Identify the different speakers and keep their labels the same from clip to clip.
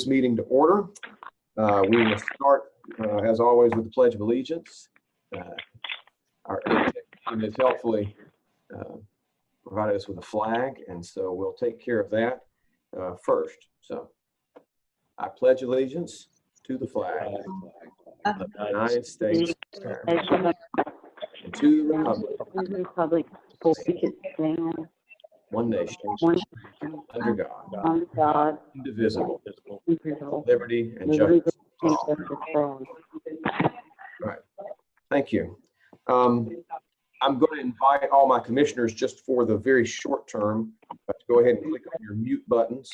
Speaker 1: this meeting to order. We will start, as always, with the Pledge of Allegiance. Our team has helpfully provided us with a flag, and so we'll take care of that first. So, I pledge allegiance to the flag of the United States of America, and to the republic for which it stands, one nation, under God, indivisible, liberty and justice for all. All right, thank you. I'm going to invite all my commissioners, just for the very short term, to go ahead and click on your mute buttons,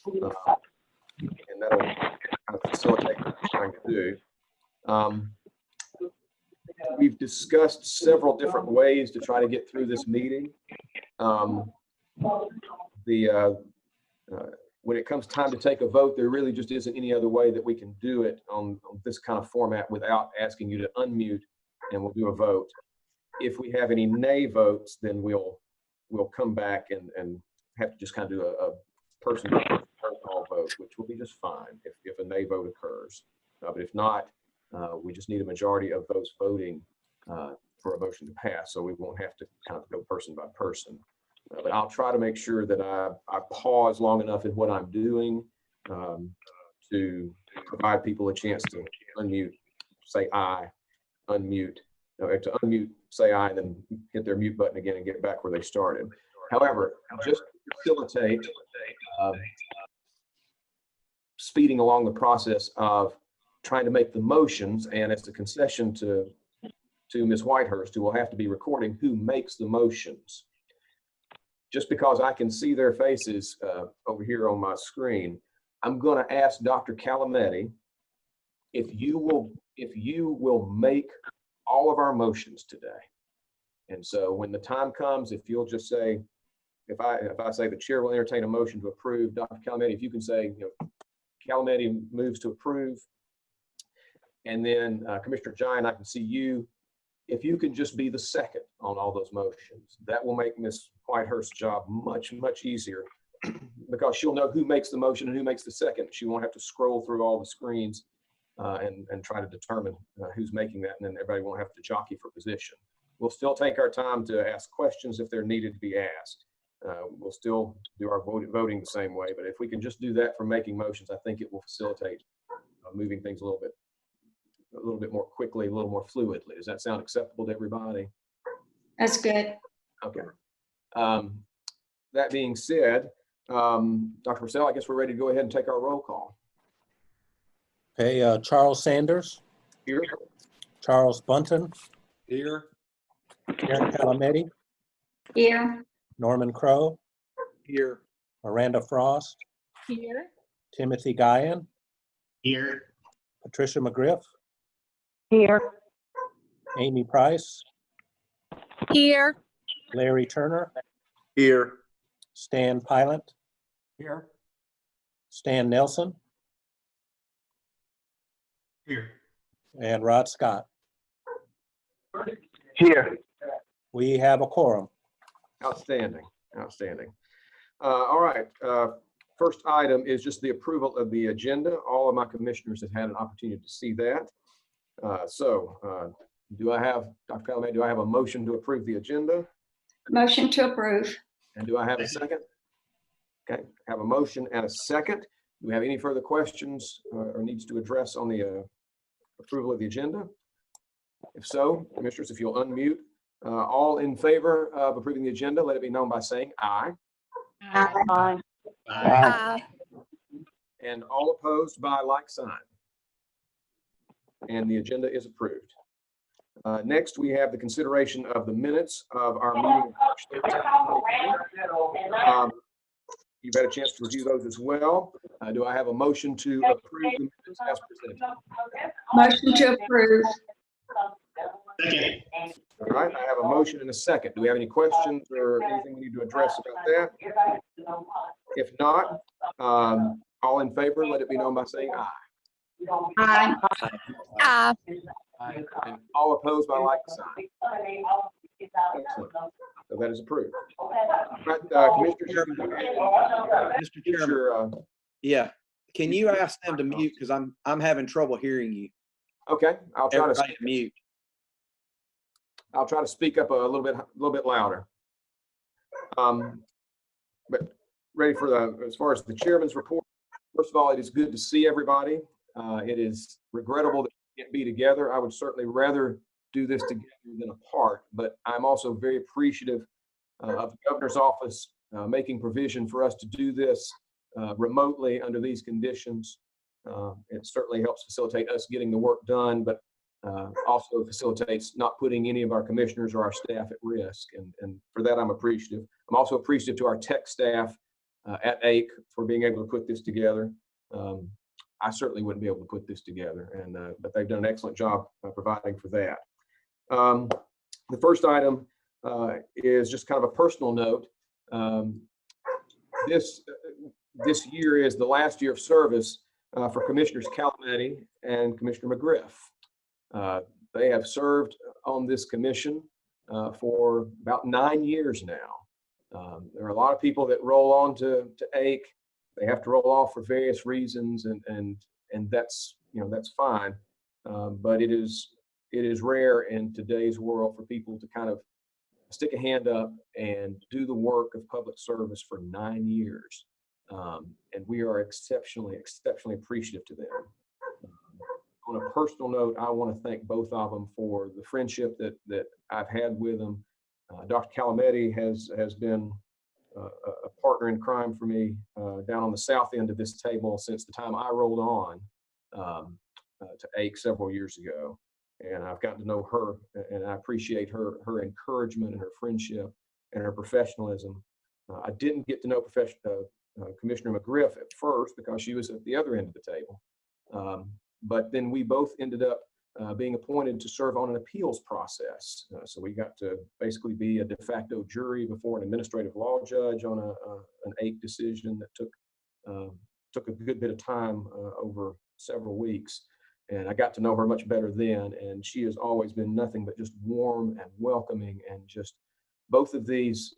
Speaker 1: and that'll kind of facilitate what I'm trying to do. We've discussed several different ways to try to get through this meeting. When it comes time to take a vote, there really just isn't any other way that we can do it on this kind of format without asking you to unmute, and we'll do a vote. If we have any nay votes, then we'll come back and have to just kind of do a person by person roll call vote, which will be just fine if a nay vote occurs. But if not, we just need a majority of those voting for a motion to pass, so we won't have to kind of go person by person. But I'll try to make sure that I pause long enough in what I'm doing to provide people a chance to unmute, say aye, unmute, to unmute, say aye, and then hit their mute button again and get back where they started. However, just to facilitate speeding along the process of trying to make the motions, and as a concession to Ms. Whitehurst, who will have to be recording who makes the motions. Just because I can see their faces over here on my screen, I'm going to ask Dr. Calametti if you will make all of our motions today. And so when the time comes, if you'll just say, if I say the chair will entertain a motion to approve, Dr. Calametti, if you can say, Calametti moves to approve, and then Commissioner Giant, I can see you. If you can just be the second on all those motions, that will make Ms. Whitehurst's job much, much easier because she'll know who makes the motion and who makes the second. She won't have to scroll through all the screens and try to determine who's making that, and then everybody won't have to jockey for position. We'll still take our time to ask questions if they're needed to be asked. We'll still do our voting the same way, but if we can just do that for making motions, I think it will facilitate moving things a little bit more quickly, a little more fluidly. Does that sound acceptable to everybody?
Speaker 2: That's good.
Speaker 1: Okay. That being said, Dr. Purcell, I guess we're ready to go ahead and take our roll call.
Speaker 3: Okay, Charles Sanders.
Speaker 1: Here.
Speaker 3: Charles Bunton.
Speaker 4: Here.
Speaker 3: Karen Calametti.
Speaker 2: Here.
Speaker 3: Norman Crow.
Speaker 4: Here.
Speaker 3: Miranda Frost.
Speaker 2: Here.
Speaker 3: Timothy Guyan.
Speaker 4: Here.
Speaker 3: Patricia McGriff.
Speaker 2: Here.
Speaker 3: Amy Price.
Speaker 2: Here.
Speaker 3: Larry Turner.
Speaker 4: Here.
Speaker 3: Stan Pilot.
Speaker 4: Here.
Speaker 3: Stan Nelson.
Speaker 4: Here.
Speaker 3: And Rod Scott.
Speaker 4: Here.
Speaker 3: We have a quorum.
Speaker 1: Outstanding. Outstanding. All right. First item is just the approval of the agenda. All of my commissioners have had an opportunity to see that. Do I have, Dr. Calametti, do I have a motion to approve the agenda?
Speaker 2: Motion to approve.
Speaker 1: And do I have a second? Okay, I have a motion and a second. Do we have any further questions or needs to address on the approval of the agenda? If so, commissioners, if you'll unmute. All in favor of approving the agenda, let it be known by saying aye.
Speaker 2: Aye.
Speaker 4: Aye.
Speaker 1: And all opposed by like sign. And the agenda is approved. Next, we have the consideration of the minutes of our meeting. You've had a chance to review those as well. Do I have a motion to approve the minutes as presented?
Speaker 2: Motion to approve.
Speaker 4: Second.
Speaker 1: All right, I have a motion and a second. Do we have any questions or anything we need to address about that? If not, all in favor, let it be known by saying aye.
Speaker 2: Aye. Aye.
Speaker 1: And all opposed by like sign. Excellent. So that is approved. All right, Commissioner,
Speaker 4: Mr. Chairman, yeah,
Speaker 5: Can you ask them to mute? Because I'm having trouble hearing you.
Speaker 1: Okay, I'll try to
Speaker 5: Everybody mute.
Speaker 1: speak up a little bit louder. But ready for as far as the chairman's report. First of all, it is good to see everybody. It is regrettable that we can't be together. I would certainly rather do this together than apart, but I'm also very appreciative of the governor's office making provision for us to do this remotely under these conditions. It certainly helps facilitate us getting the work done, but also facilitates not putting any of our commissioners or our staff at risk. And for that, I'm appreciative. I'm also appreciative to our tech staff at AIC for being able to put this together. I certainly wouldn't be able to put this together, but they've done an excellent job providing for that. The first item is just kind of a personal note. This year is the last year of service for Commissioners Calamity and Commissioner McGriff. They have served on this commission for about 9 years now. There are a lot of people that roll on to AIC. They have to roll off for various reasons, and that's fine. But it is rare in today's world for people to kind of stick a hand up and do the work of public service for 9 years. And we are exceptionally appreciative to them. On a personal note, I want to thank both of them for the friendship that I've had with them. Dr. Calamity has been a partner in crime for me down on the south end of this table since the time I rolled on to AIC several years ago. And I've gotten to know her, and I appreciate her encouragement and her friendship and her professionalism. I didn't get to know Commissioner McGriff at first because she was at the other end of the table. But then we both ended up being appointed to serve on an appeals process. So we got to basically be a de facto jury before an administrative law judge on an AIC decision that took a good bit of time over several weeks. And I got to know her much better then, and she has always been nothing but just warm and welcoming, and just both of these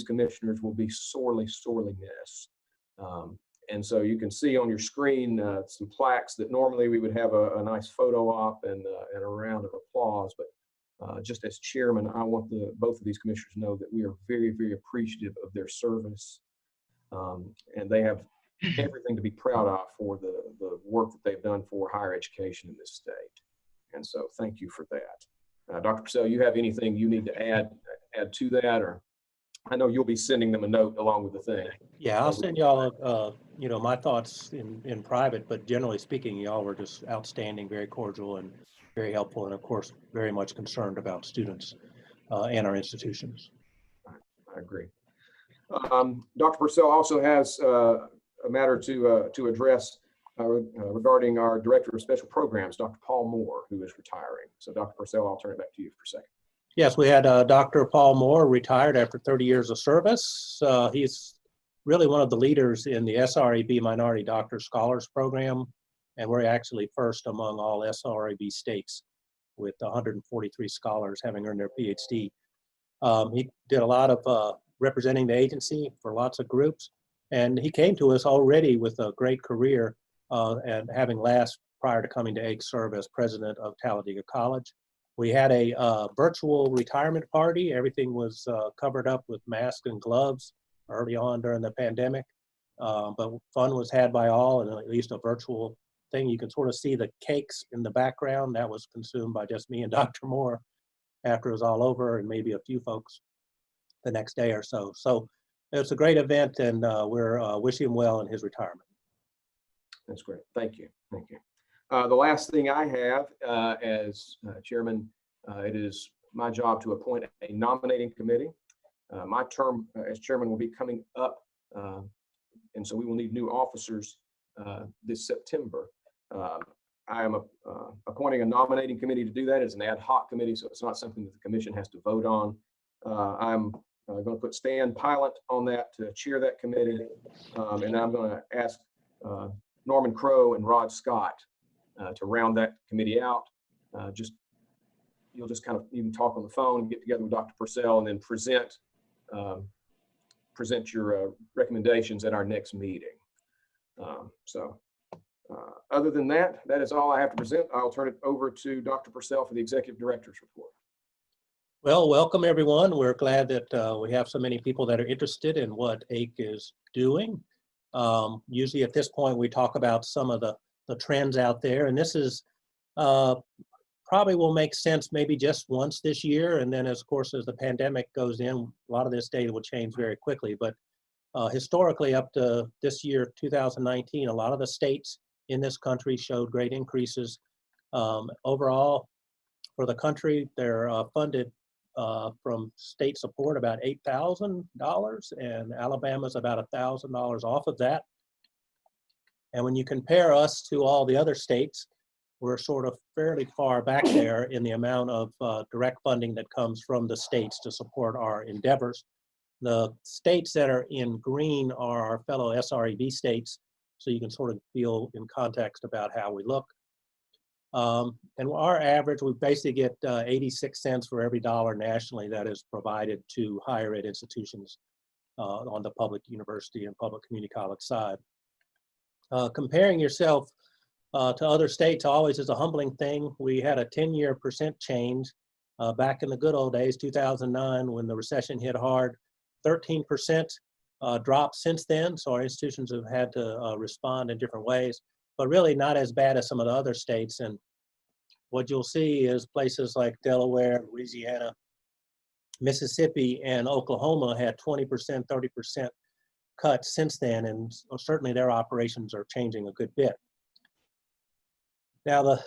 Speaker 1: commissioners will be sorely missed. And so you can see on your screen some plaques that normally we would have a nice photo op and a round of applause. But just as chairman, I want both of these commissioners to know that we are very appreciative of their service, and they have everything to be proud of for the work that they've done for higher education in this state. And so thank you for that. Dr. Purcell, you have anything you need to add to that? Or I know you'll be sending them a note along with the thing.
Speaker 3: Yeah, I'll send y'all, my thoughts in private, but generally speaking, y'all were just outstanding, very cordial and very helpful, and of course, very much concerned about students and our institutions.
Speaker 1: I agree. Dr. Purcell also has a matter to address regarding our Director of Special Programs, Dr. Paul Moore, who is retiring. So Dr. Purcell, I'll turn it back to you for a second.
Speaker 3: Yes, we had Dr. Paul Moore retired after 30 years of service. He's really one of the leaders in the SRAB Minority Doctor Scholars Program, and we're actually first among all SRAB states with 143 scholars having earned their PhD. He did a lot of representing the agency for lots of groups, and he came to us already with a great career and having last prior to coming to AIC serve as president of Talladega College. We had a virtual retirement party. Everything was covered up with masks and gloves early on during the pandemic, but fun was had by all, and at least a virtual thing. You can sort of see the cakes in the background. That was consumed by just me and Dr. Moore after it was all over, and maybe a few folks the next day or so. So it's a great event, and we're wishing him well in his retirement.
Speaker 1: That's great. Thank you. Thank you. The last thing I have as chairman, it is my job to appoint a nominating committee. My term as chairman will be coming up, and so we will need new officers this September. I am appointing a nominating committee to do that. It's an ad hoc committee, so it's not something that the commission has to vote on. I'm going to put Stan Pilot on that to chair that committee, and I'm going to ask Norman Crow and Rod Scott to round that committee out. You'll just kind of, you can talk on the phone and get together with Dr. Purcell and then present your recommendations at our next meeting. Other than that, that is all I have to present. I'll turn it over to Dr. Purcell for the Executive Director's report.
Speaker 3: Well, welcome everyone. We're glad that we have so many people that are interested in what AIC is doing. Usually at this point, we talk about some of the trends out there, and this is probably will make sense maybe just once this year. And then, of course, as the pandemic goes in, a lot of this data will change very quickly. But historically, up to this year, 2019, a lot of the states in this country showed great increases. Overall, for the country, they're funded from state support about $8,000, and Alabama's about $1,000 off of that. And when you compare us to all the other states, we're sort of fairly far back there in the amount of direct funding that comes from the states to support our endeavors. The states that are in green are our fellow SREB states, so you can sort of feel in context about how we look. And our average, we basically get 86 cents for every dollar nationally that is provided to higher ed institutions on the public university and public community college side. Comparing yourself to other states always is a humbling thing. We had a 10-year percent change back in the good old days, 2009, when the recession hit hard. 13% drop since then, so our institutions have had to respond in different ways, but really not as bad as some of the other states. And what you'll see is places like Delaware, Louisiana, Mississippi, and Oklahoma had 20%, 30% cuts since then, and certainly their operations are changing a good bit. Now,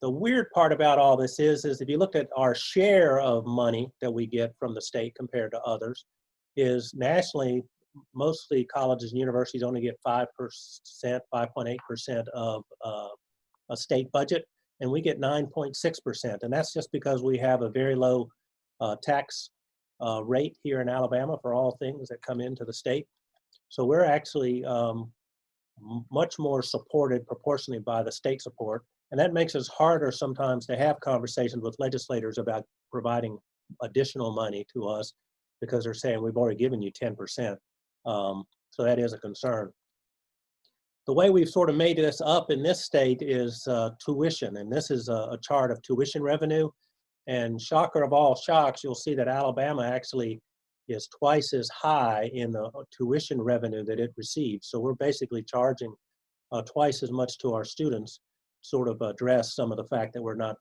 Speaker 3: the weird part about all this is if you look at our share of money that we get from the state compared to others, is nationally, mostly colleges and universities only get 5%, 5.8% of a state budget, and we get 9.6%. And that's just because we have a very low tax rate here in Alabama for all things that come into the state. So we're actually much more supported proportionally by the state support. And that makes it harder sometimes to have conversations with legislators about providing additional money to us because they're saying we've already given you 10%. So that is a concern. The way we've sort of made this up in this state is tuition. And this is a chart of tuition revenue. And shocker of all shocks, you'll see that Alabama actually is twice as high in the tuition revenue that it receives. So we're basically charging twice as much to our students, sort of address some of the fact that we're not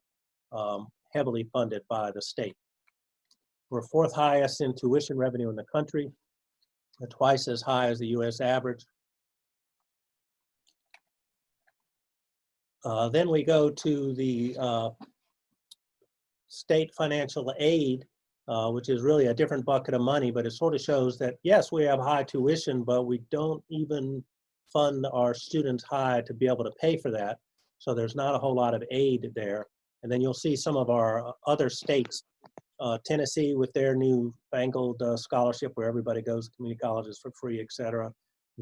Speaker 3: heavily funded by the state. We're fourth highest in tuition revenue in the country, twice as high as the US average. Then we go to the state financial aid, which is really a different bucket of money, but it sort of shows that, yes, we have high tuition, but we don't even fund our students high to be able to pay for that. So there's not a whole lot of aid there. And then you'll see some of our other states, Tennessee with their new fangled scholarship where everybody goes to community colleges for free, et cetera.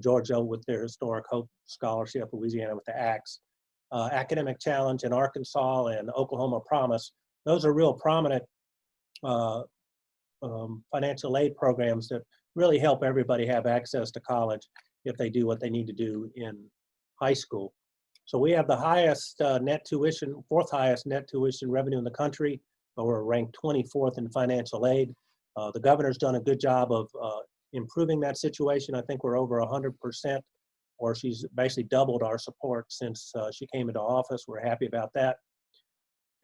Speaker 3: Georgia with their historic Hope Scholarship, Louisiana with the ACTS. Academic Challenge in Arkansas and Oklahoma Promise. Those are real prominent financial aid programs that really help everybody have access to college if they do what they need to do in high school. So we have the highest net tuition, fourth highest net tuition revenue in the country, but we're ranked 24th in financial aid. The governor's done a good job of improving that situation. I think we're over 100%, or she's basically doubled our support since she came into office. We're happy about that.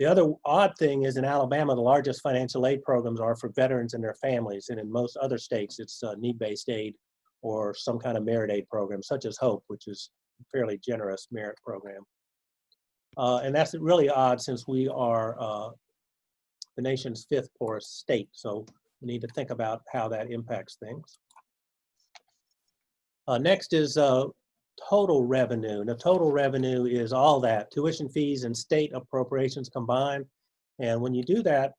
Speaker 3: The other odd thing is in Alabama, the largest financial aid programs are for veterans and their families. And in most other states, it's need-based aid or some kind of merit aid program, such as HOPE, which is a fairly generous merit program. And that's really odd since we are the nation's fifth poorest state. So we need to think about how that impacts things. Next is total revenue. Now, total revenue is all that, tuition fees and state appropriations combined. And when you do that,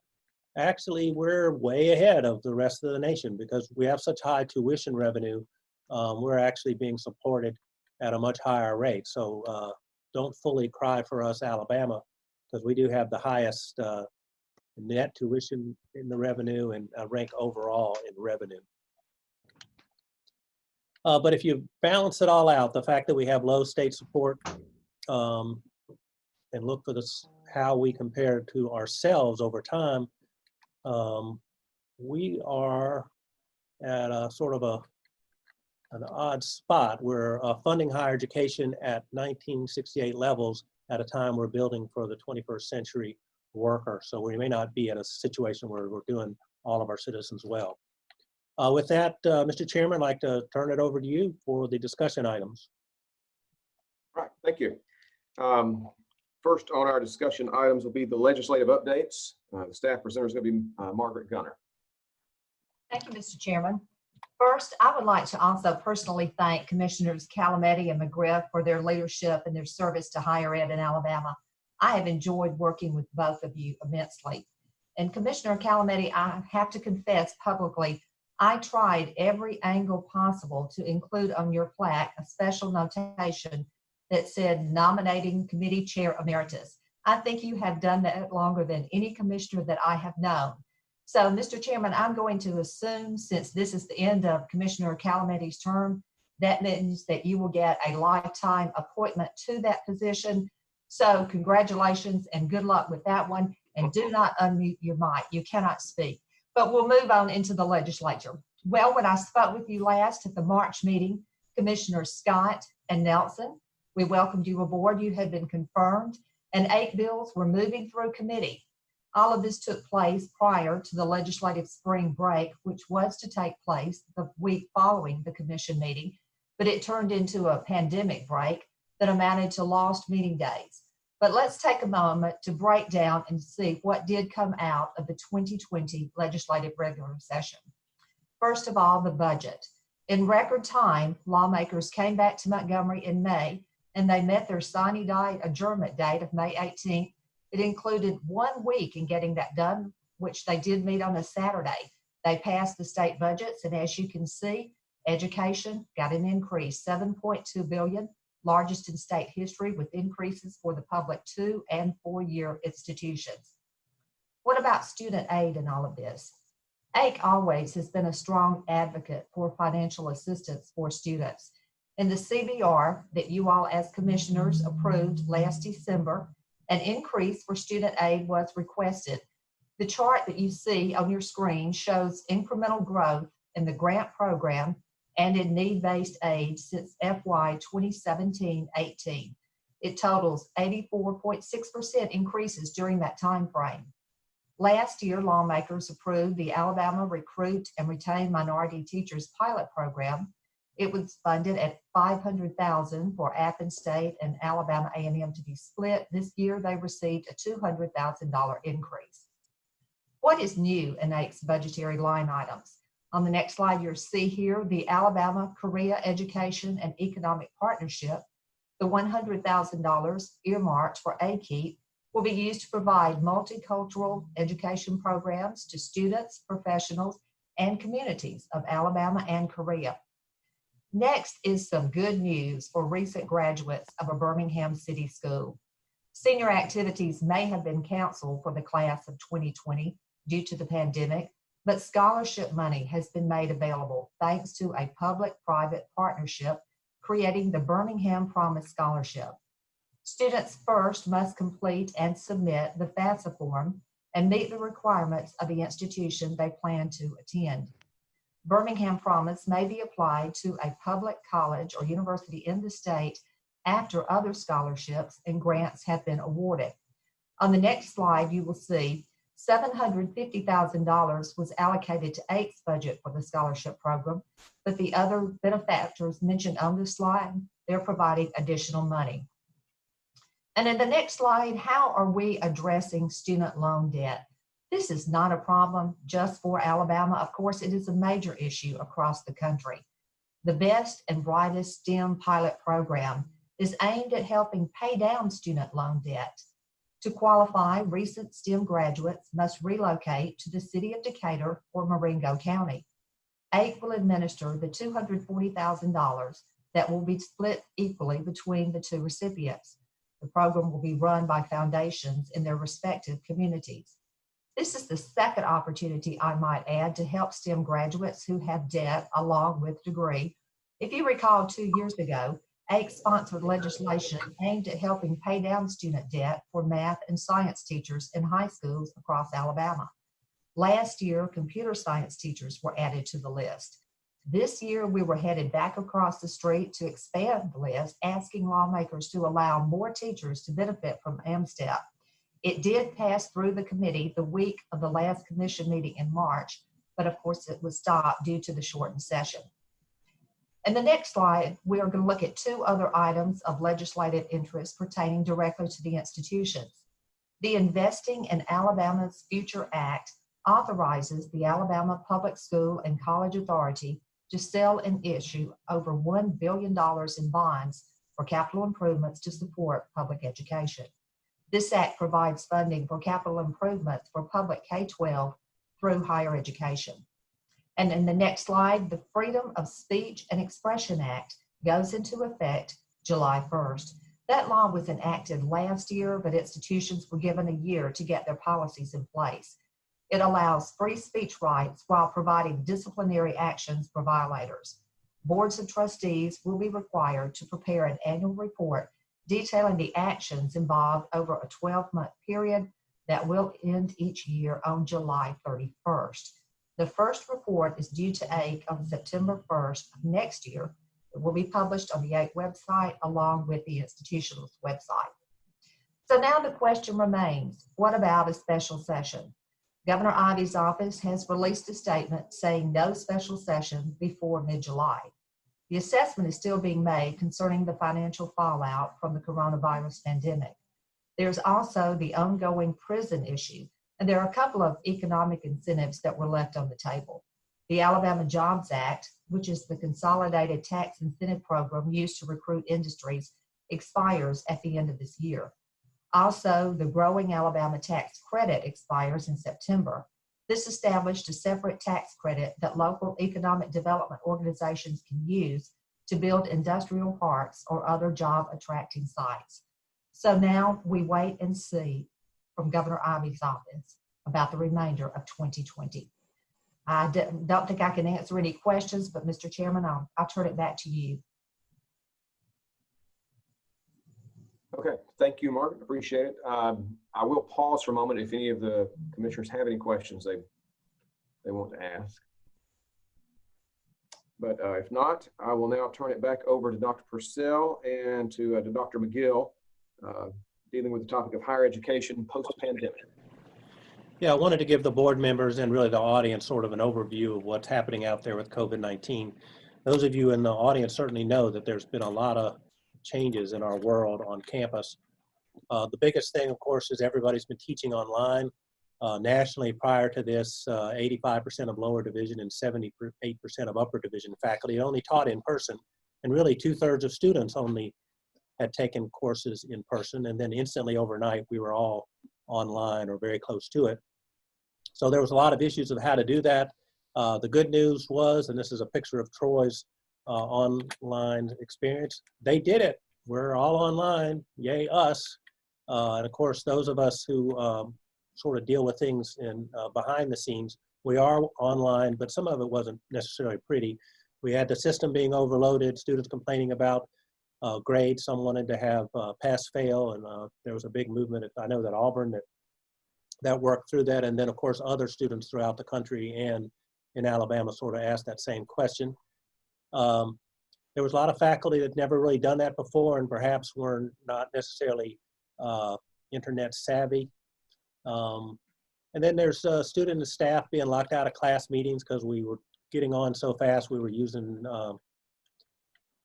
Speaker 3: actually, we're way ahead of the rest of the nation because we have such high tuition revenue. We're actually being supported at a much higher rate. So don't fully cry for us, Alabama, because we do have the highest net tuition in the revenue and rank overall in revenue. But if you balance it all out, the fact that we have low state support, and look for this, how we compare to ourselves over time, we are at a sort of an odd spot. We're funding higher education at 1968 levels at a time we're building for the 21st century worker. So we may not be in a situation where we're doing all of our citizens well. With that, Mr. Chairman, I'd like to turn it over to you for the discussion items.
Speaker 1: Right, thank you. First on our discussion items will be the legislative updates. The staff presenter is going to be Margaret Gunner.
Speaker 6: Thank you, Mr. Chairman. First, I would like to also personally thank Commissioners Calamity and McGriff for their leadership and their service to higher ed in Alabama. I have enjoyed working with both of you immensely. And Commissioner Calamity, I have to confess publicly, I tried every angle possible to include on your plaque a special notation that said nominating committee chair emeritus. I think you have done that longer than any commissioner that I have known. So, Mr. Chairman, I'm going to assume, since this is the end of Commissioner Calamity's term, that means that you will get a lifetime appointment to that position. So congratulations and good luck with that one. And do not unmute your mic. You cannot speak. But we'll move on into the legislature. Well, when I spoke with you last at the March meeting, Commissioners Scott and Nelson, we welcomed you aboard. You had been confirmed, and 8 bills were moving through committee. All of this took place prior to the legislative spring break, which was to take place the week following the commission meeting, but it turned into a pandemic break that amounted to lost meeting days. But let's take a moment to break down and see what did come out of the 2020 legislative regular session. First of all, the budget. In record time, lawmakers came back to Montgomery in May, and they met their sine die adjournment date of May 18th. It included 1 week in getting that done, which they did meet on a Saturday. They passed the state budgets, and as you can see, education got an increase, $7.2 billion, largest in state history, with increases for the public 2- and 4-year institutions. What about student aid in all of this? AIC always has been a strong advocate for financial assistance for students. In the CBR that you all as commissioners approved last December, an increase for student aid was requested. The chart that you see on your screen shows incremental growth in the grant program and in need-based aid since FY 2017-18. It totals 84.6% increases during that time frame. Last year, lawmakers approved the Alabama Recruit and Retain Minority Teachers Pilot Program. It was funded at $500,000 for Athens State and Alabama A&M to be split. This year, they received a $200,000 increase. What is new in AIC's budgetary line items? On the next slide, you'll see here the Alabama Korea Education and Economic Partnership. The $100,000 earmarked for AKEEP will be used to provide multicultural education programs to students, professionals, and communities of Alabama and Korea. Next is some good news for recent graduates of a Birmingham City School. Senior activities may have been canceled for the class of 2020 due to the pandemic, but scholarship money has been made available thanks to a public-private partnership creating the Birmingham Promise Scholarship. Students first must complete and submit the FAFSA form and meet the requirements of the institution they plan to attend. Birmingham Promise may be applied to a public college or university in the state after other scholarships and grants have been awarded. On the next slide, you will see $750,000 was allocated to AIC's budget for the scholarship program, but the other benefactors mentioned on this slide, they're providing additional money. And in the next slide, how are we addressing student loan debt? This is not a problem just for Alabama. Of course, it is a major issue across the country. The Best and Brightest STEM pilot program is aimed at helping pay down student loan debt. To qualify, recent STEM graduates must relocate to the city of Decatur or Marengo County. AIC will administer the $240,000 that will be split equally between the two recipients. The program will be run by foundations in their respective communities. This is the second opportunity, I might add, to help STEM graduates who have debt along with degree If you recall, 2 years ago, AIC sponsored legislation aimed at helping pay down student debt for math and science teachers in high schools across Alabama. Last year, computer science teachers were added to the list. This year, we were headed back across the street to expand the list, asking lawmakers to allow more teachers to benefit from AMSTEP. It did pass through the committee the week of the last commission meeting in March, but of course it was stopped due to the shortened session. In the next slide, we are going to look at 2 other items of legislative interest pertaining directly to the institutions. The Investing in Alabama's Future Act authorizes the Alabama Public School and College Authority to sell and issue over $1 billion in bonds for capital improvements to support public education. This act provides funding for capital improvements for public K-12 through higher education. And in the next slide, the Freedom of Speech and Expression Act goes into effect July 1st. That law was enacted last year, but institutions were given a year to get their policies in place. It allows free speech rights while providing disciplinary actions for violators. Boards of trustees will be required to prepare an annual report detailing the actions involved over a 12-month period that will end each year on July 31st. The first report is due to AIC on September 1st of next year. It will be published on the AIC website along with the institution's website. So now the question remains, what about a special session? Governor Ivey's office has released a statement saying no special session before mid-July. The assessment is still being made concerning the financial fallout from the coronavirus pandemic. There's also the ongoing prison issue, and there are a couple of economic incentives that were left on the table. The Alabama Jobs Act, which is the consolidated tax incentive program used to recruit industries, expires at the end of this year. Also, the Growing Alabama Tax Credit expires in September. This established a separate tax credit that local economic development organizations can use to build industrial parks or other job-attracting sites. So now we wait and see from Governor Ivey's office about the remainder of 2020. I don't think I can answer any questions, but Mr. Chairman, I'll turn it back to you.
Speaker 1: Okay, thank you, Margaret. Appreciate it. I will pause for a moment if any of the commissioners have any questions they want to ask. But if not, I will now turn it back over to Dr. Purcell and to Dr. McGill, dealing with the topic of higher education post-pandemic.
Speaker 3: Yeah, I wanted to give the board members and really the audience sort of an overview of what's happening out there with COVID-19. Those of you in the audience certainly know that there's been a lot of changes in our world on campus. The biggest thing, of course, is everybody's been teaching online. Nationally, prior to this, 85% of lower division and 78% of upper division faculty only taught in person, and really 2/3 of students only had taken courses in person, and then instantly overnight we were all online or very close to it. So there was a lot of issues of how to do that. The good news was, and this is a picture of Troy's online experience, they did it. We're all online, yay us. And of course, those of us who sort of deal with things in behind the scenes, we are online, but some of it wasn't necessarily pretty. We had the system being overloaded, students complaining about grades. Some wanted to have pass-fail, and there was a big movement. I know that Auburn that worked through that, and then of course other students throughout the country and in Alabama sort of asked that same question. There was a lot of faculty that never really done that before, and perhaps were not necessarily internet savvy. And then there's student and staff being locked out of class meetings because we were getting on so fast. We were using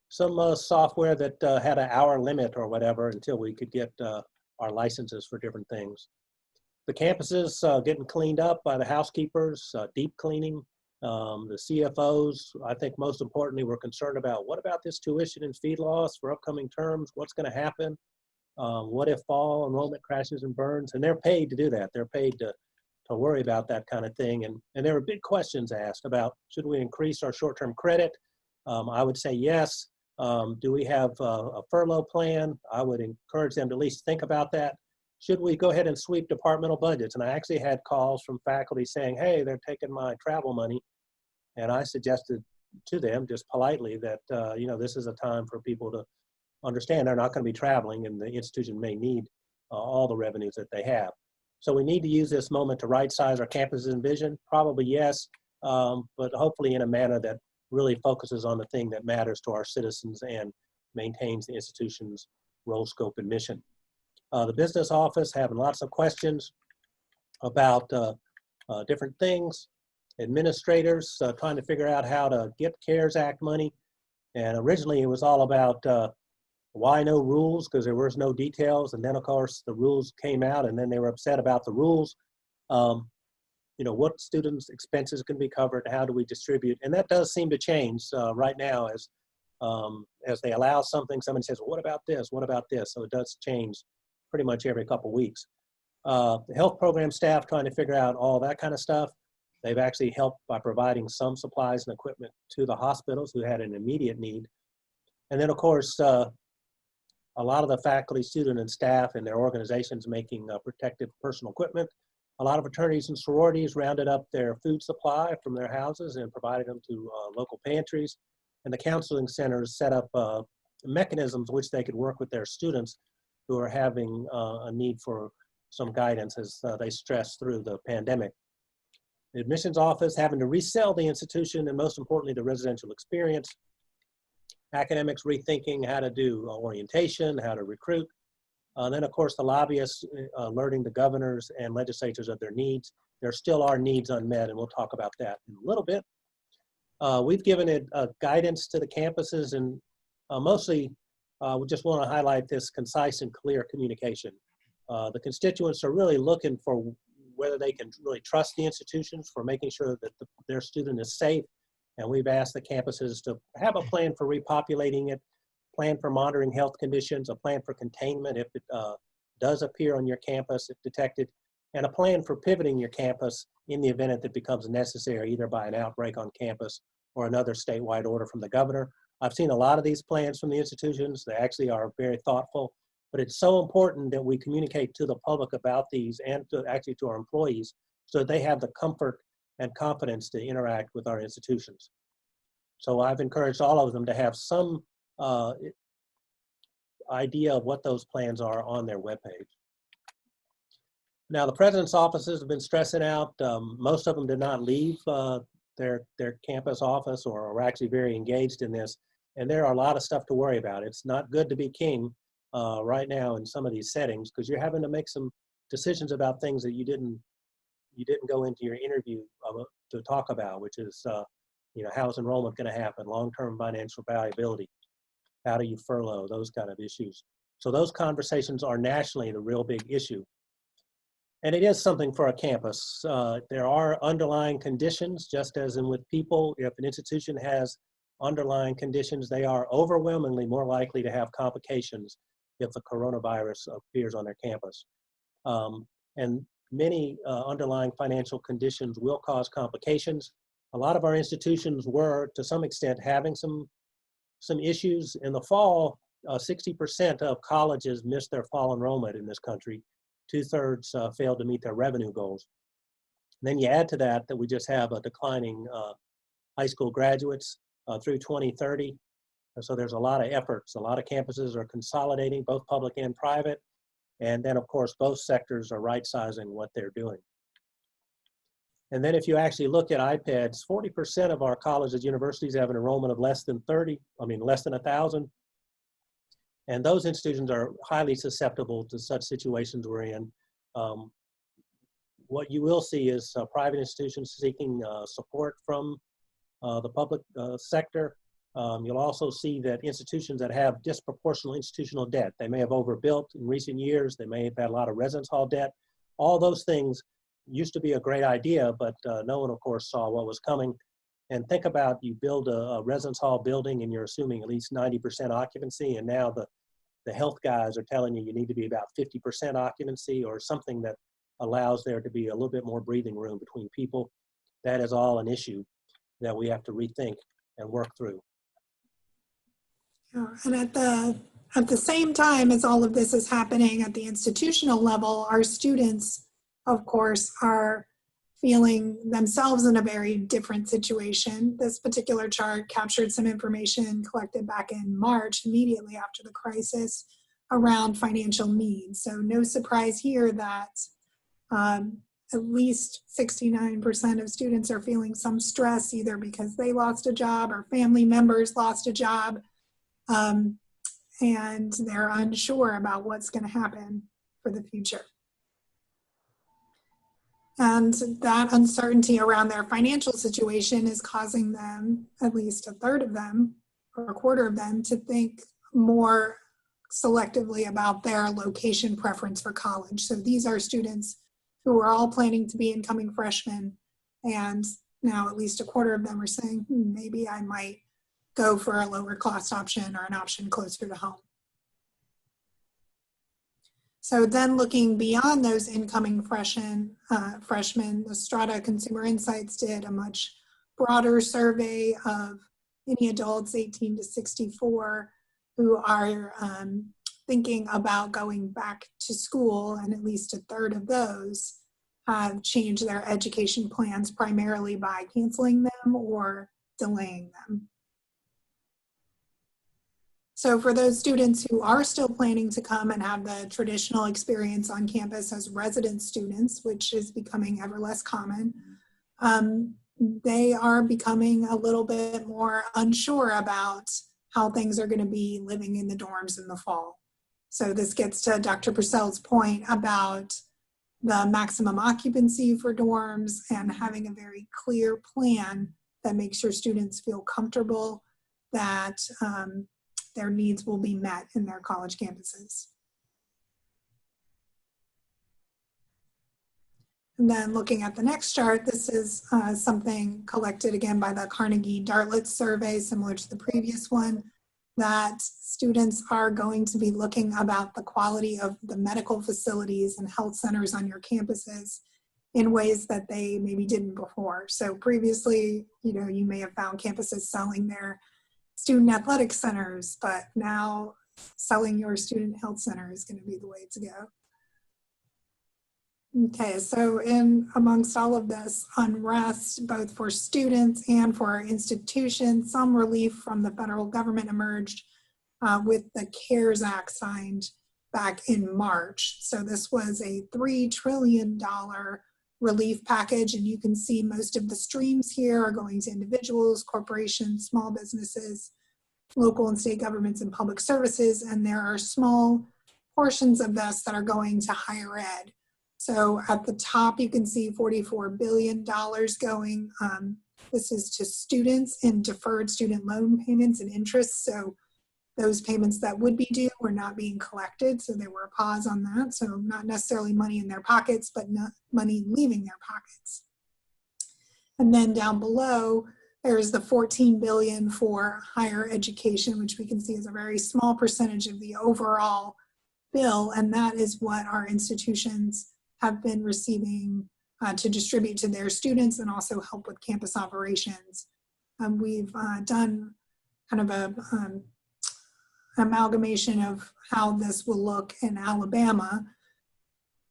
Speaker 3: some software that had an hour limit or whatever until we could get our licenses for different things. The campuses getting cleaned up by the housekeepers, deep cleaning. The CFOs, I think most importantly, were concerned about what about this tuition and fee loss for upcoming terms? What's going to happen? What if fall enrollment crashes and burns? And they're paid to do that. They're paid to worry about that kind of thing. And there were big questions asked about, should we increase our short-term credit? I would say yes. Do we have a furlough plan? I would encourage them to at least think about that. Should we go ahead and sweep departmental budgets? And I actually had calls from faculty saying, hey, they're taking my travel money. And I suggested to them just politely that, this is a time for people to understand they're not going to be traveling and the institution may need all the revenues that they have. So we need to use this moment to right-size our campuses and vision. Probably yes, but hopefully in a manner that really focuses on the thing that matters to our citizens and maintains the institution's role, scope, and mission. The business office having lots of questions about different things. Administrators trying to figure out how to get CARES Act money. And originally it was all about why no rules, because there was no details. And then of course the rules came out and then they were upset about the rules. What students' expenses can be covered, how do we distribute? And that does seem to change right now as they allow something, somebody says, well, what about this? What about this? So it does change pretty much every couple of weeks. The health program staff trying to figure out all that kind of stuff. They've actually helped by providing some supplies and equipment to the hospitals who had an immediate need. And then of course, a lot of the faculty, student, and staff and their organizations making protective personal equipment. A lot of fraternities and sororities rounded up their food supply from their houses and provided them to local pantries. And the counseling centers set up mechanisms which they could work with their students who are having a need for some guidance as they stress through the pandemic. The admissions office having to resell the institution and most importantly, the residential experience. Academics rethinking how to do orientation, how to recruit. Then of course the lobbyists alerting the governors and legislatures of their needs. There still are needs unmet and we'll talk about that in a little bit. We've given it guidance to the campuses and mostly we just want to highlight this concise and clear communication. The constituents are really looking for whether they can really trust the institutions for making sure that their student is safe. And we've asked the campuses to have a plan for repopulating it, plan for monitoring health conditions, a plan for containment if it does appear on your campus if detected, and a plan for pivoting your campus in the event that it becomes necessary, either by an outbreak on campus or another statewide order from the governor. I've seen a lot of these plans from the institutions. They actually are very thoughtful, but it's so important that we communicate to the public about these and to our employees so that they have the comfort and confidence to interact with our institutions. So I've encouraged all of them to have some idea of what those plans are on their webpage. Now the president's offices have been stressing out. Most of them did not leave their campus office or are actually very engaged in this. And there are a lot of stuff to worry about. It's not good to be king right now in some of these settings because you're having to make some decisions about things that you didn't go into your interview to talk about, which is, how's enrollment going to happen, long-term financial viability, how do you furlough, those kind of issues. So those conversations are nationally the real big issue. And it is something for a campus. There are underlying conditions, just as in with people. If an institution has underlying conditions, they are overwhelmingly more likely to have complications if the coronavirus appears on their campus. And many underlying financial conditions will cause complications. A lot of our institutions were, to some extent, having some issues. In the fall, 60% of colleges missed their fall enrollment in this country. 2/3 failed to meet their revenue goals. And then you add to that we just have a declining high school graduates through 2030. And so there's a lot of efforts. A lot of campuses are consolidating, both public and private. And then, of course, both sectors are right-sizing what they're doing. And then if you actually look at iPads, 40% of our colleges, universities have an enrollment of less than 1,000. And those institutions are highly susceptible to such situations we're in. What you will see is private institutions seeking support from the public sector. You'll also see that institutions that have disproportional institutional debt, they may have overbuilt in recent years, they may have had a lot of residence hall debt. All those things used to be a great idea, but no one, of course, saw what was coming. And think about you build a residence hall building and you're assuming at least 90% occupancy, and now the health guys are telling you need to be about 50% occupancy or something that allows there to be a little bit more breathing room between people. That is all an issue that we have to rethink and work through.
Speaker 7: And at the same time as all of this is happening at the institutional level, our students, of course, are feeling themselves in a very different situation. This particular chart captured some information collected back in March, immediately after the crisis, around financial needs. So no surprise here that at least 69% of students are feeling some stress, either because they lost a job or family members lost a job, and they're unsure about what's going to happen for the future. And that uncertainty around their financial situation is causing them, at least a third of them, or a quarter of them, to think more selectively about their location preference for college. So these are students who are all planning to be incoming freshmen, and now at least a quarter of them are saying, maybe I might go for a lower cost option or an option closer to home. So then looking beyond those incoming freshmen, the Strata Consumer Insights did a much broader survey of any adults 18 to 64 who are thinking about going back to school, and at least a third of those have changed their education plans primarily by canceling them or delaying them. So for those students who are still planning to come and have the traditional experience on campus as resident students, which is becoming ever less common, they are becoming a little bit more unsure about how things are going to be living in the dorms in the fall. So this gets to Dr. Purcell's point about the maximum occupancy for dorms and having a very clear plan that makes your students feel comfortable that their needs will be met in their college campuses. And then looking at the next chart, this is something collected again by the Carnegie Dartlet survey, similar to the previous one, that students are going to be looking about the quality of the medical facilities and health centers on your campuses in ways that they maybe didn't before. So previously, you may have found campuses selling their student athletic centers, but now selling your student health center is going to be the way to go. Okay, so in amongst all of this unrest, both for students and for our institutions, some relief from the federal government emerged with the CARES Act signed back in March. So this was a $3 trillion relief package, and you can see most of the streams here are going to individuals, corporations, small businesses, local and state governments, and public services, and there are small portions of this that are going to higher ed. So at the top, you can see $44 billion going. This is to students in deferred student loan payments and interest. So those payments that would be due were not being collected. So there were a pause on that. So not necessarily money in their pockets, but not money leaving their pockets. And then down below, there's the $14 billion for higher education, which we can see is a very small percentage of the overall bill. And that is what our institutions have been receiving to distribute to their students and also help with campus operations. We've done kind of an amalgamation of how this will look in Alabama.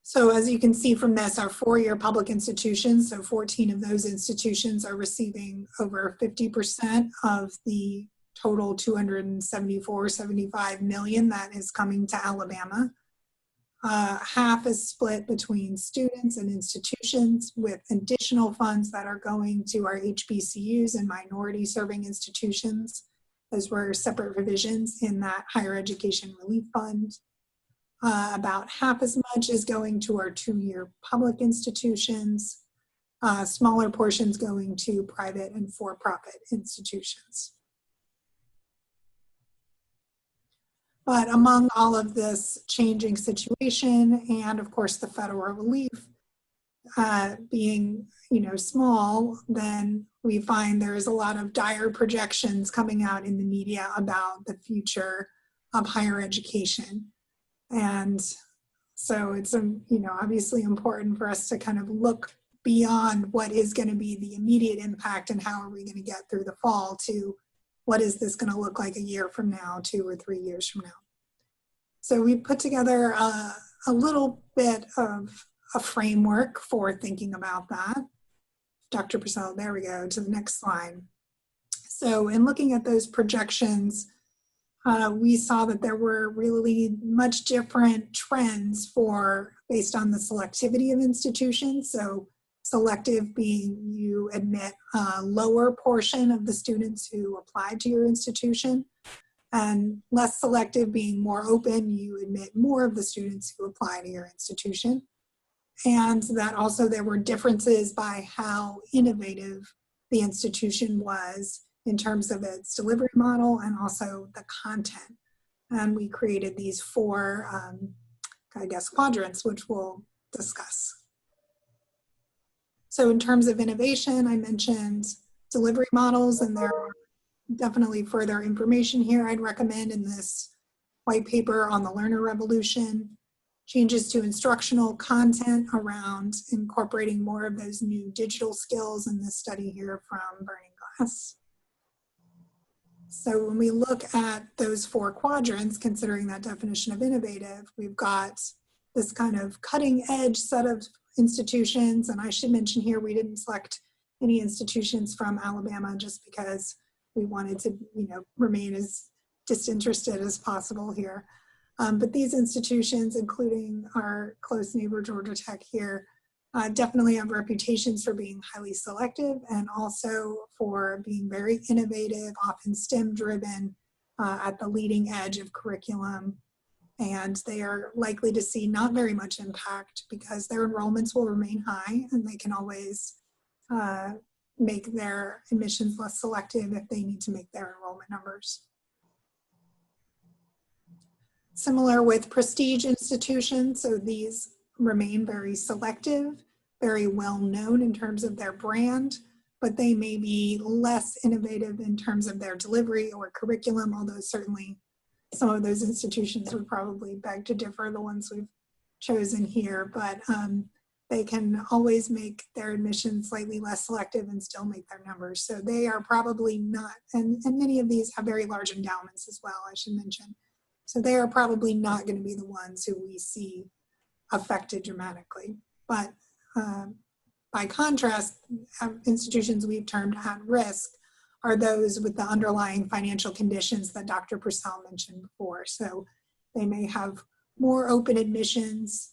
Speaker 7: So as you can see from this, our four-year public institutions, so 14 of those institutions are receiving over 50% of the total $274.75 million that is coming to Alabama. Half is split between students and institutions, with additional funds that are going to our HBCUs and minority serving institutions. Those were separate provisions in that higher education relief fund. About half as much is going to our two-year public institutions, smaller portions going to private and for-profit institutions. But among all of this changing situation and of course the federal relief being small, then we find there's a lot of dire projections coming out in the media about the future of higher education. And so it's obviously important for us to kind of look beyond what is going to be the immediate impact and how are we going to get through the fall to what is this going to look like a year from now, 2 or 3 years from now. So we put together a little bit of a framework for thinking about that. Dr. Purcell, there we go, to the next slide. So in looking at those projections, we saw that there were really much different trends based on the selectivity of institutions. So selective being you admit a lower portion of the students who applied to your institution, and less selective being more open, you admit more of the students who apply to your institution. And that also there were differences by how innovative the institution was in terms of its delivery model and also the content. And we created these four, quadrants, which we'll discuss. So in terms of innovation, I mentioned delivery models, and there are definitely further information here I'd recommend in this white paper on the learner revolution. Changes to instructional content around incorporating more of those new digital skills in this study here from Burning Glass. So when we look at those four quadrants, considering that definition of innovative, we've got this kind of cutting edge set of institutions. And I should mention here, we didn't select any institutions from Alabama just because we wanted to, remain as disinterested as possible here. But these institutions, including our close neighbor, Georgia Tech here, definitely have reputations for being highly selective and also for being very innovative, often STEM driven, at the leading edge of curriculum. And they are likely to see not very much impact because their enrollments will remain high, and they can always make their admissions less selective if they need to make their enrollment numbers. Similar with prestige institutions, so these remain very selective, very well known in terms of their brand, but they may be less innovative in terms of their delivery or curriculum, although certainly some of those institutions would probably beg to differ, the ones we've chosen here, but they can always make their admissions slightly less selective and still make their numbers. So they are probably not, and many of these have very large endowments as well, I should mention. So they are probably not going to be the ones who we see affected dramatically. But by contrast, institutions we've termed at risk are those with the underlying financial conditions that Dr. Purcell mentioned before. So they may have more open admissions,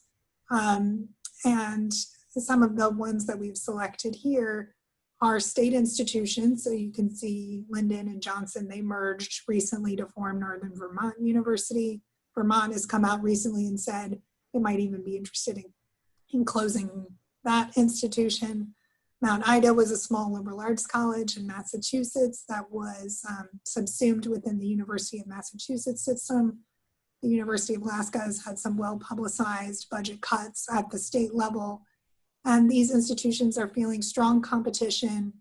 Speaker 7: and some of the ones that we've selected here are state institutions. So you can see Linden and Johnson, they merged recently to form Northern Vermont University. Vermont has come out recently and said it might even be interested in closing that institution. Mount Ida was a small liberal arts college in Massachusetts that was subsumed within the University of Massachusetts system. The University of Alaska has had some well-publicized budget cuts at the state level. And these institutions are feeling strong competition,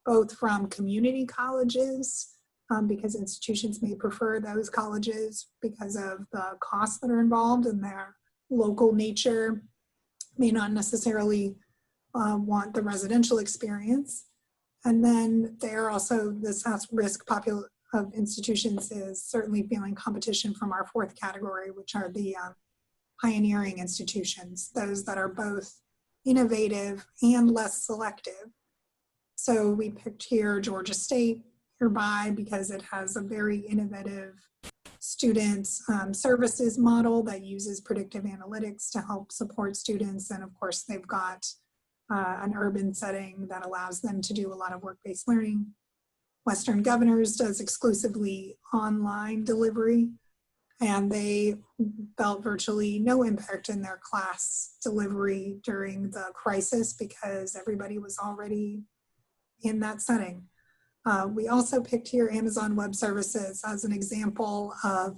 Speaker 7: both from community colleges, because institutions may prefer those colleges because of the costs that are involved, and their local nature may not necessarily want the residential experience. And then they're also, this risk of institutions is certainly feeling competition from our fourth category, which are the pioneering institutions, those that are both innovative and less selective. So we picked here Georgia State nearby because it has a very innovative student services model that uses predictive analytics to help support students. And of course, they've got an urban setting that allows them to do a lot of work-based learning. Western Governors does exclusively online delivery, and they felt virtually no impact in their class delivery during the crisis because everybody was already in that setting. We also picked here Amazon Web Services as an example of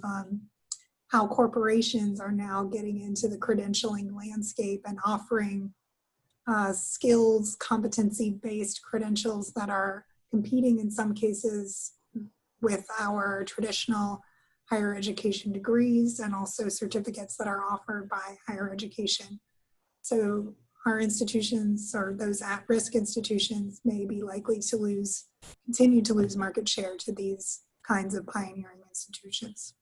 Speaker 7: how corporations are now getting into the credentialing landscape and offering skills, competency-based credentials that are competing in some cases with our traditional higher education degrees and also certificates that are offered by higher education. So our institutions, or those at-risk institutions, may be likely to continue to lose market share to these kinds of pioneering institutions.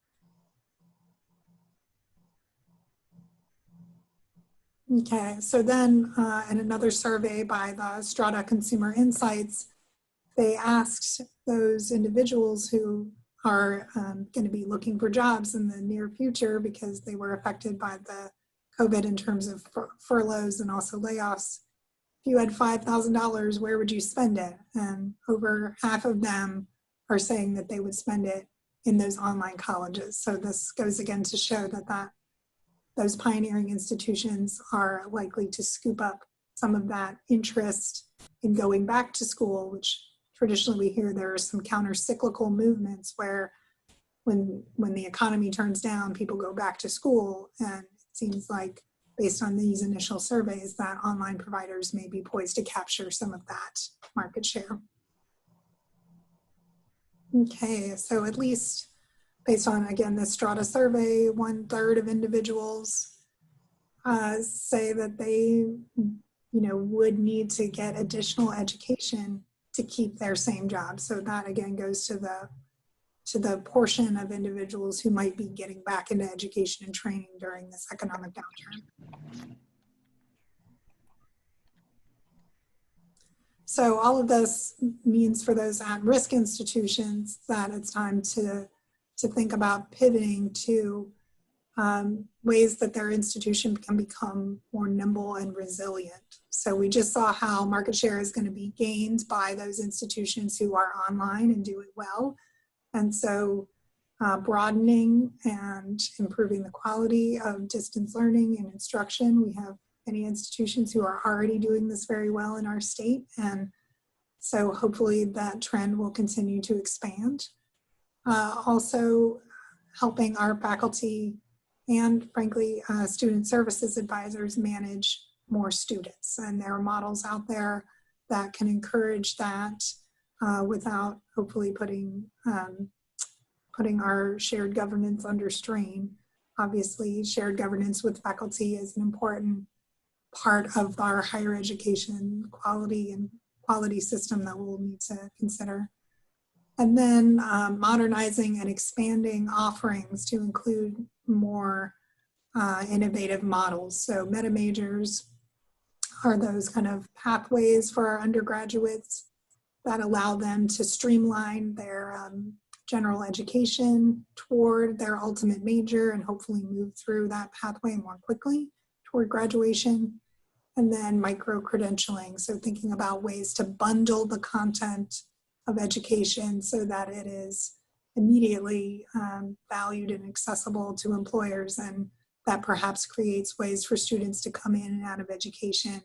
Speaker 7: Okay, so then in another survey by the Strata Consumer Insights, they asked those individuals who are going to be looking for jobs in the near future because they were affected by the COVID in terms of furloughs and also layoffs. If you had $5,000, where would you spend it? And over half of them are saying that they would spend it in those online colleges. So this goes again to show that those pioneering institutions are likely to scoop up some of that interest in going back to school, which traditionally we hear there are some counter-cyclical movements where when the economy turns down, people go back to school. And it seems like based on these initial surveys that online providers may be poised to capture some of that market share. Okay, so at least based on, again, the Strata survey, 1/3 of individuals say that they, would need to get additional education to keep their same job. So that again goes to the portion of individuals who might be getting back into education and training during this economic downturn. So all of this means for those at-risk institutions that it's time to think about pivoting to ways that their institution can become more nimble and resilient. So we just saw how market share is going to be gained by those institutions who are online and do it well. And so broadening and improving the quality of distance learning and instruction. We have many institutions who are already doing this very well in our state. And so hopefully that trend will continue to expand. Also helping our faculty and frankly, student services advisors manage more students. And there are models out there that can encourage that without hopefully putting our shared governance under strain. Obviously, shared governance with faculty is an important part of our higher education quality system that we'll need to consider. And then modernizing and expanding offerings to include more innovative models. So meta majors are those kind of pathways for our undergraduates that allow them to streamline their general education toward their ultimate major and hopefully move through that pathway more quickly toward graduation. And then micro-credentialing, so thinking about ways to bundle the content of education so that it is immediately valued and accessible to employers, and that perhaps creates ways for students to come in and out of education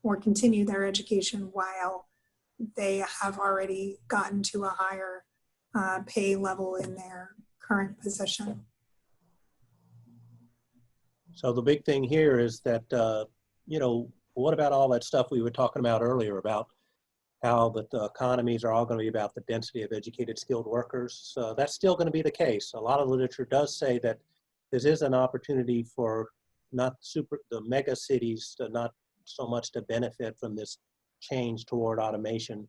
Speaker 7: or continue their education while they have already gotten to a higher pay level in their current position.
Speaker 3: So the big thing here is that, what about all that stuff we were talking about earlier about how that the economies are all going to be about the density of educated skilled workers? That's still going to be the case. A lot of literature does say that this is an opportunity for the mega cities to not so much to benefit from this change toward automation.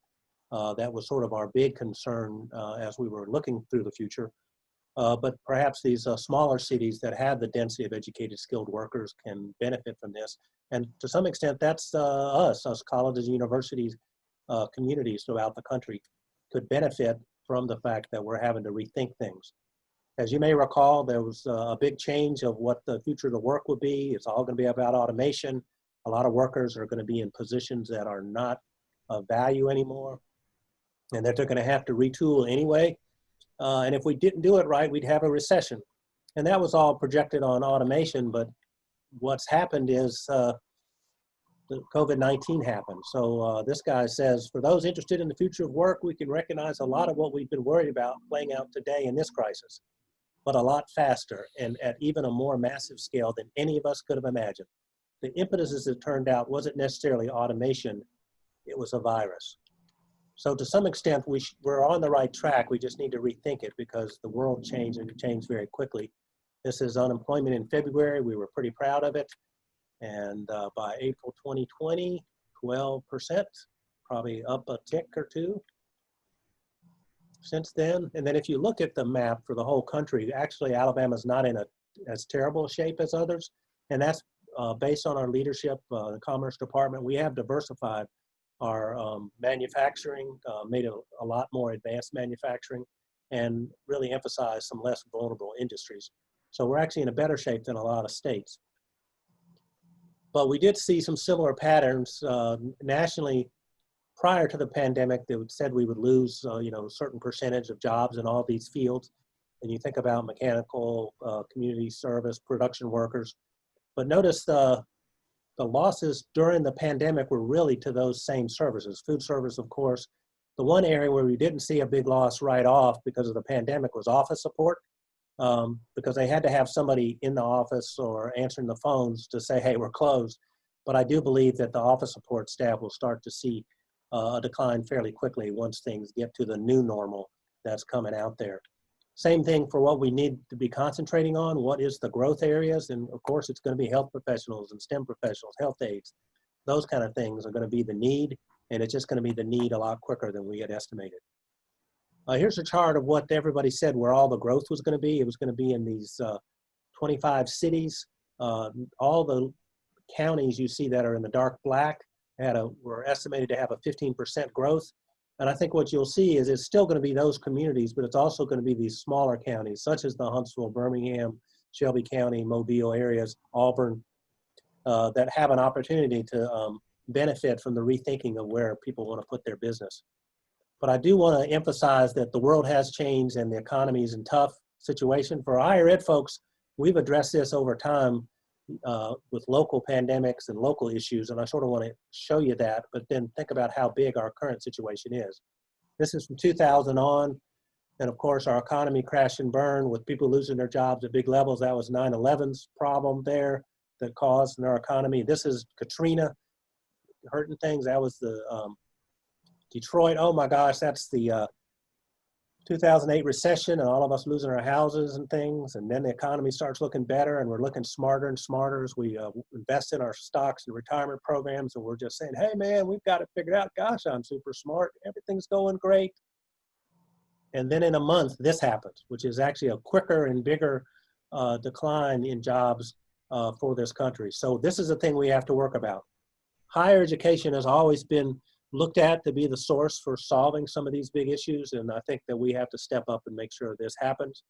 Speaker 3: That was sort of our big concern as we were looking through the future. But perhaps these smaller cities that have the density of educated skilled workers can benefit from this. And to some extent, that's us colleges and universities, communities throughout the country could benefit from the fact that we're having to rethink things. As you may recall, there was a big change of what the future of the work would be. It's all going to be about automation. A lot of workers are going to be in positions that are not of value anymore, and that they're going to have to retool anyway. And if we didn't do it right, we'd have a recession. And that was all projected on automation, but what's happened is COVID-19 happened. So this guy says, for those interested in the future of work, we can recognize a lot of what we've been worried about playing out today in this crisis, but a lot faster and at even a more massive scale than any of us could have imagined. The impetus, as it turned out, wasn't necessarily automation, it was a virus. So to some extent, we're on the right track. We just need to rethink it because the world changed and it changed very quickly. This is unemployment in February. We were pretty proud of it. And by April 2020, 12%, probably up a tick or two since then. And then if you look at the map for the whole country, actually Alabama's not in as terrible shape as others. And that's based on our leadership, the Commerce Department, we have diversified our manufacturing, made a lot more advanced manufacturing, and really emphasized some less vulnerable industries. So we're actually in a better shape than a lot of states. But we did see some similar patterns nationally prior to the pandemic. They said we would lose, a certain percentage of jobs in all these fields. And you think about mechanical, community service, production workers. But notice the losses during the pandemic were really to those same services. Food service, of course. The one area where we didn't see a big loss right off because of the pandemic was office support. Because they had to have somebody in the office or answering the phones to say, hey, we're closed. But I do believe that the office support staff will start to see a decline fairly quickly once things get to the new normal that's coming out there. Same thing for what we need to be concentrating on. What is the growth areas? And of course, it's going to be health professionals and STEM professionals, health aides. Those kind of things are going to be the need, and it's just going to be the need a lot quicker than we had estimated. Here's a chart of what everybody said where all the growth was going to be. It was going to be in these 25 cities. All the counties you see that are in the dark black were estimated to have a 15% growth. And I think what you'll see is it's still going to be those communities, but it's also going to be these smaller counties, such as the Huntsville, Birmingham, Shelby County, Mobile areas, Auburn, that have an opportunity to benefit from the rethinking of where people want to put their business. But I do want to emphasize that the world has changed and the economy is in a tough situation. For higher ed folks, we've addressed this over time with local pandemics and local issues, and I sort of want to show you that, but then think about how big our current situation is. This is from 2000 on, and of course our economy crashed and burned with people losing their jobs at big levels. That was 9/11's problem there that caused in our economy. This is Katrina hurting things. That was the Detroit, oh my gosh, that's the 2008 recession and all of us losing our houses and things. And then the economy starts looking better and we're looking smarter and smarter as we invest in our stocks and retirement programs. And we're just saying, hey man, we've got it figured out. Gosh, I'm super smart. Everything's going great. And then in a month, this happens, which is actually a quicker and bigger decline in jobs for this country. So this is the thing we have to work about. Higher education has always been looked at to be the source for solving some of these big issues. And I think that we have to step up and make sure this happens.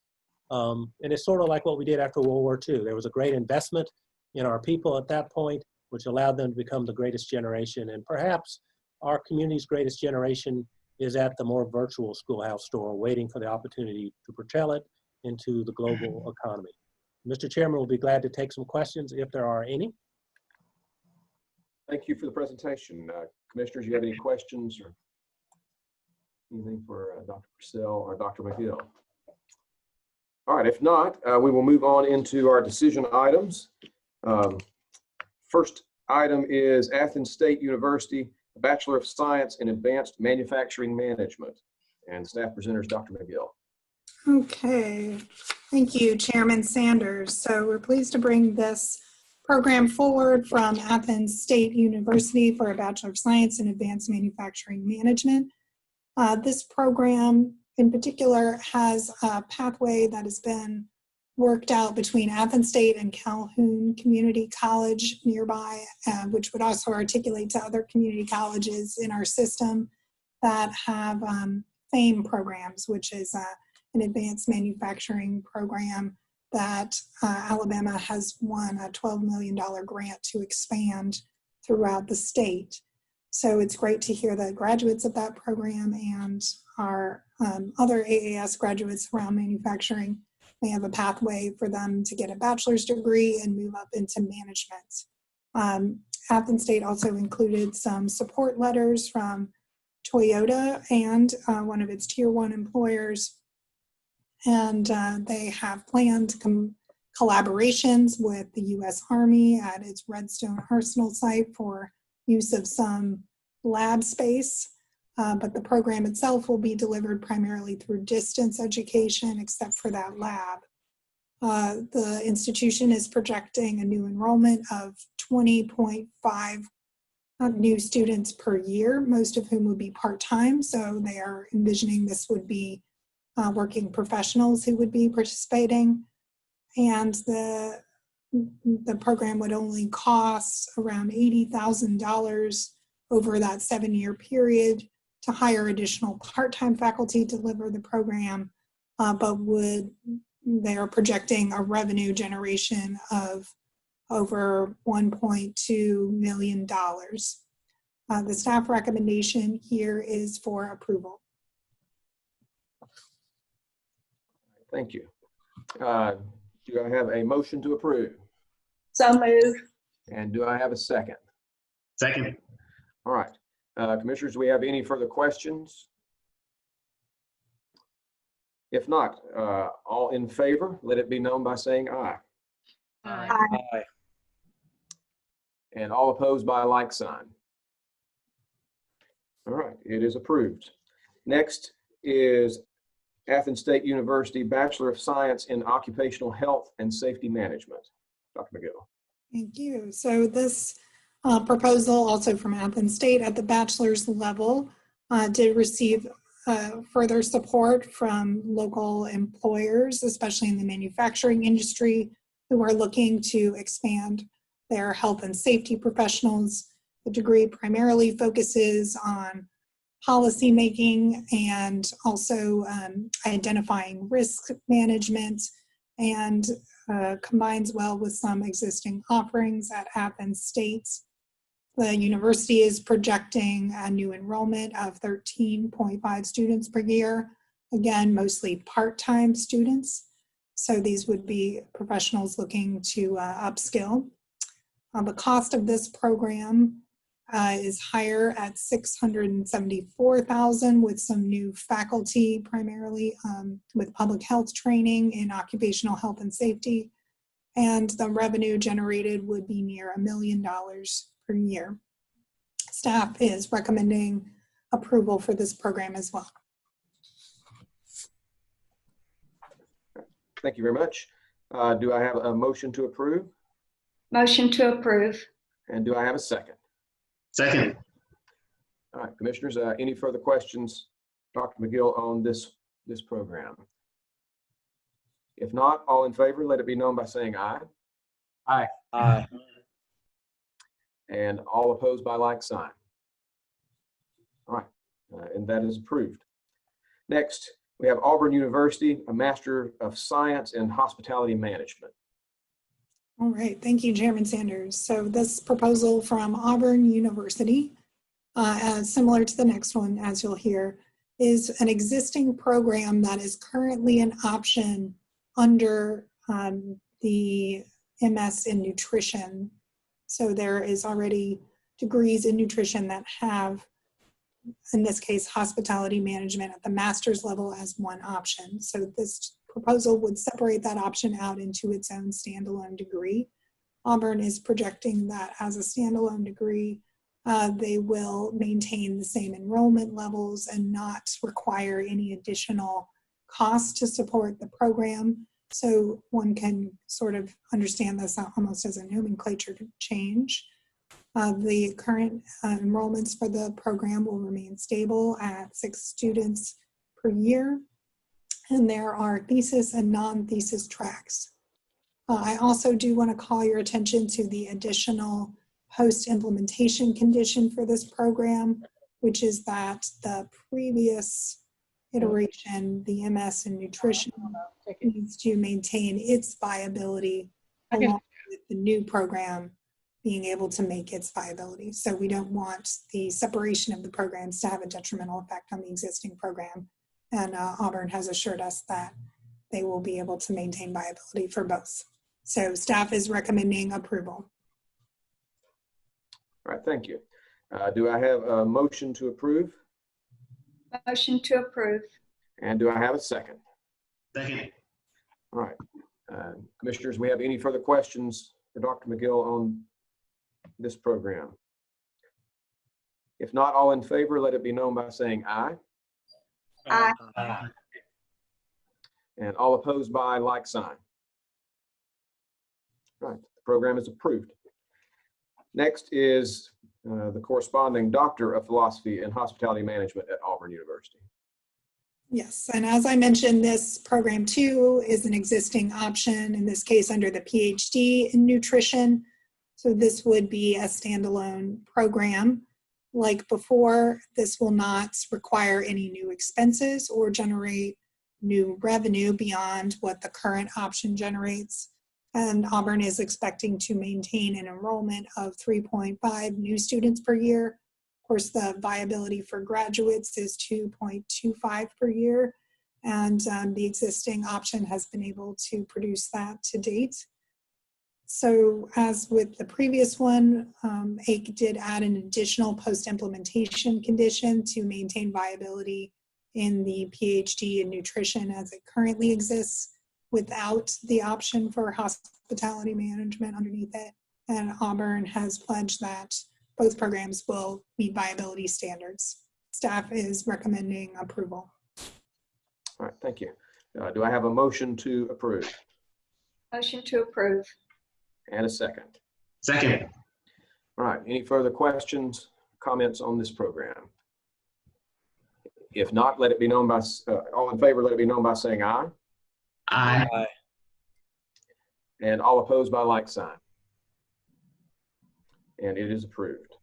Speaker 3: And it's sort of like what we did after World War II. There was a great investment in our people at that point, which allowed them to become the greatest generation. And perhaps our community's greatest generation is at the more virtual schoolhouse store, waiting for the opportunity to propel it into the global economy. Mr. Chairman will be glad to take some questions if there are any.
Speaker 1: Thank you for the presentation. Commissioners, you have any questions or anything for Dr. Purcell or Dr. McGill? All right, if not, we will move on into our decision items. First item is Athens State University, Bachelor of Science in Advanced Manufacturing Management. And staff presenter is Dr. McGill.
Speaker 7: Okay, thank you, Chairman Sanders. So we're pleased to bring this program forward from Athens State University for a Bachelor of Science in Advanced Manufacturing Management. This program in particular has a pathway that has been worked out between Athens State and Calhoun Community College nearby, which would also articulate to other community colleges in our system that have FAME programs, which is an advanced manufacturing program that Alabama has won a $12 million grant to expand throughout the state. So it's great to hear the graduates of that program and our other AAS graduates around manufacturing may have a pathway for them to get a bachelor's degree and move up into management. Athens State also included some support letters from Toyota and one of its tier 1 employers. And they have planned collaborations with the U.S. Army at its Redstone Arsenal site for use of some lab space. But the program itself will be delivered primarily through distance education, except for that lab. The institution is projecting a new enrollment of 20.5 new students per year, most of whom would be part-time. So they are envisioning this would be working professionals who would be participating. And the the program would only cost around $80,000 over that 7-year period to hire additional part-time faculty to deliver the program, but they are projecting a revenue generation of over $1.2 million. The staff recommendation here is for approval.
Speaker 1: Thank you. Do I have a motion to approve?
Speaker 2: So moved.
Speaker 1: And do I have a second?
Speaker 4: Second.
Speaker 1: All right. Commissioners, do we have any further questions? If not, all in favor, let it be known by saying aye.
Speaker 5: Aye.
Speaker 1: And all opposed by a like sign. All right, it is approved. Next is Athens State University Bachelor of Science in Occupational Health and Safety Management. Dr. McGill.
Speaker 7: Thank you. So this proposal, also from Athens State at the bachelor's level, did receive further support from local employers, especially in the manufacturing industry, who are looking to expand their health and safety professionals. The degree primarily focuses on policy making and also identifying risk management, and combines well with some existing offerings at Athens State. The university is projecting a new enrollment of 13.5 students per year, again, mostly part-time students. So these would be professionals looking to upskill. The cost of this program is higher at $674,000 with some new faculty, primarily with public health training in occupational health and safety. And the revenue generated would be near $1 million per year. Staff is recommending approval for this program as well.
Speaker 1: Thank you very much. Do I have a motion to approve?
Speaker 2: Motion to approve.
Speaker 1: And do I have a second?
Speaker 4: Second.
Speaker 1: All right, commissioners, any further questions, Dr. McGill, on this program? If not, all in favor, let it be known by saying aye.
Speaker 5: Aye.
Speaker 1: And all opposed by like sign. All right, and that is approved. Next, we have Auburn University, a Master of Science in Hospitality Management.
Speaker 7: All right, thank you, Chairman Sanders. So this proposal from Auburn University, similar to the next one, as you'll hear, is an existing program that is currently an option under the MS in nutrition. So there is already degrees in nutrition that have, in this case, hospitality management at the master's level as one option. So this proposal would separate that option out into its own standalone degree. Auburn is projecting that as a standalone degree, they will maintain the same enrollment levels and not require any additional cost to support the program. So one can sort of understand this almost as a nomenclature change. The current enrollments for the program will remain stable at 6 students per year. And there are thesis and non-thesis tracks. I also do want to call your attention to the additional post-implementation condition for this program, which is that the previous iteration, the MS in nutrition, needs to maintain its viability along with the new program being able to make its viability. So we don't want the separation of the programs to have a detrimental effect on the existing program. And Auburn has assured us that they will be able to maintain viability for both. So staff is recommending approval.
Speaker 1: All right, thank you. Do I have a motion to approve?
Speaker 2: Motion to approve.
Speaker 1: And do I have a second?
Speaker 4: Second.
Speaker 1: All right. Commissioners, we have any further questions for Dr. McGill on this program? If not, all in favor, let it be known by saying aye.
Speaker 2: Aye.
Speaker 1: And all opposed by like sign. All right, the program is approved. Next is the corresponding Doctor of Philosophy and Hospitality Management at Auburn University.
Speaker 7: Yes, and as I mentioned, this program too is an existing option, in this case under the PhD in nutrition. So this would be a standalone program. Like before, this will not require any new expenses or generate new revenue beyond what the current option generates. And Auburn is expecting to maintain an enrollment of 3.5 new students per year. Of course, the viability for graduates is 2.25 per year, and the existing option has been able to produce that to date. So as with the previous one, AIC did add an additional post-implementation condition to maintain viability in the PhD in nutrition as it currently exists without the option for hospitality management underneath it. And Auburn has pledged that both programs will meet viability standards. Staff is recommending approval.
Speaker 1: All right, thank you. Do I have a motion to approve?
Speaker 2: Motion to approve.
Speaker 1: And a second.
Speaker 4: Second.
Speaker 1: All right, any further questions, comments on this program? If not, let it be known by, all in favor, let it be known by saying aye.
Speaker 4: Aye.
Speaker 1: And all opposed by like sign. And it is approved.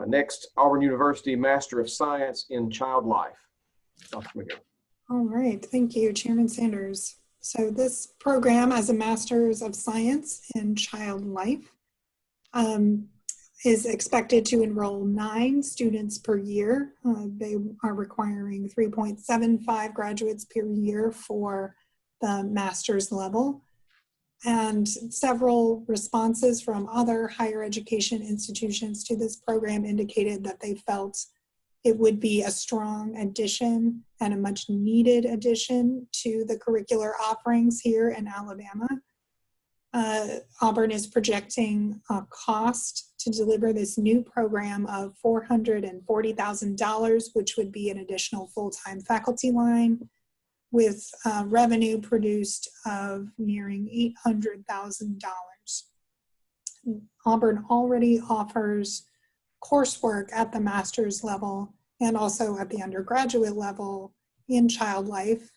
Speaker 1: Next, Auburn University Master of Science in Child Life. Dr. McGill.
Speaker 7: All right, thank you, Chairman Sanders. So this program as a Master's of Science in Child Life is expected to enroll 9 students per year. They are requiring 3.75 graduates per year for the master's level. And several responses from other higher education institutions to this program indicated that they felt it would be a strong addition and a much needed addition to the curricular offerings here in Alabama. Auburn is projecting a cost to deliver this new program of $440,000, which would be an additional full-time faculty line, with revenue produced of nearing $800,000. Auburn already offers coursework at the master's level and also at the undergraduate level in child life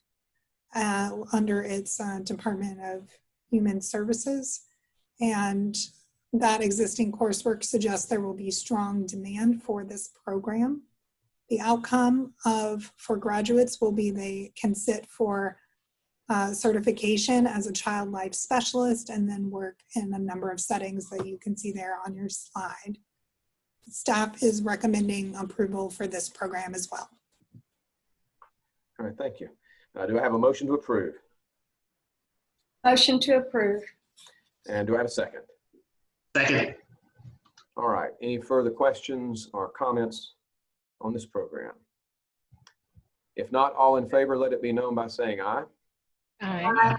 Speaker 7: under its Department of Human Services. And that existing coursework suggests there will be strong demand for this program. The outcome for graduates will be they can sit for certification as a child life specialist and then work in a number of settings that you can see there on your slide. Staff is recommending approval for this program as well.
Speaker 1: All right, thank you. Do I have a motion to approve?
Speaker 2: Motion to approve.
Speaker 1: And do I have a second?
Speaker 4: Second.
Speaker 1: All right, any further questions or comments on this program? If not, all in favor, let it be known by saying aye.
Speaker 2: Aye.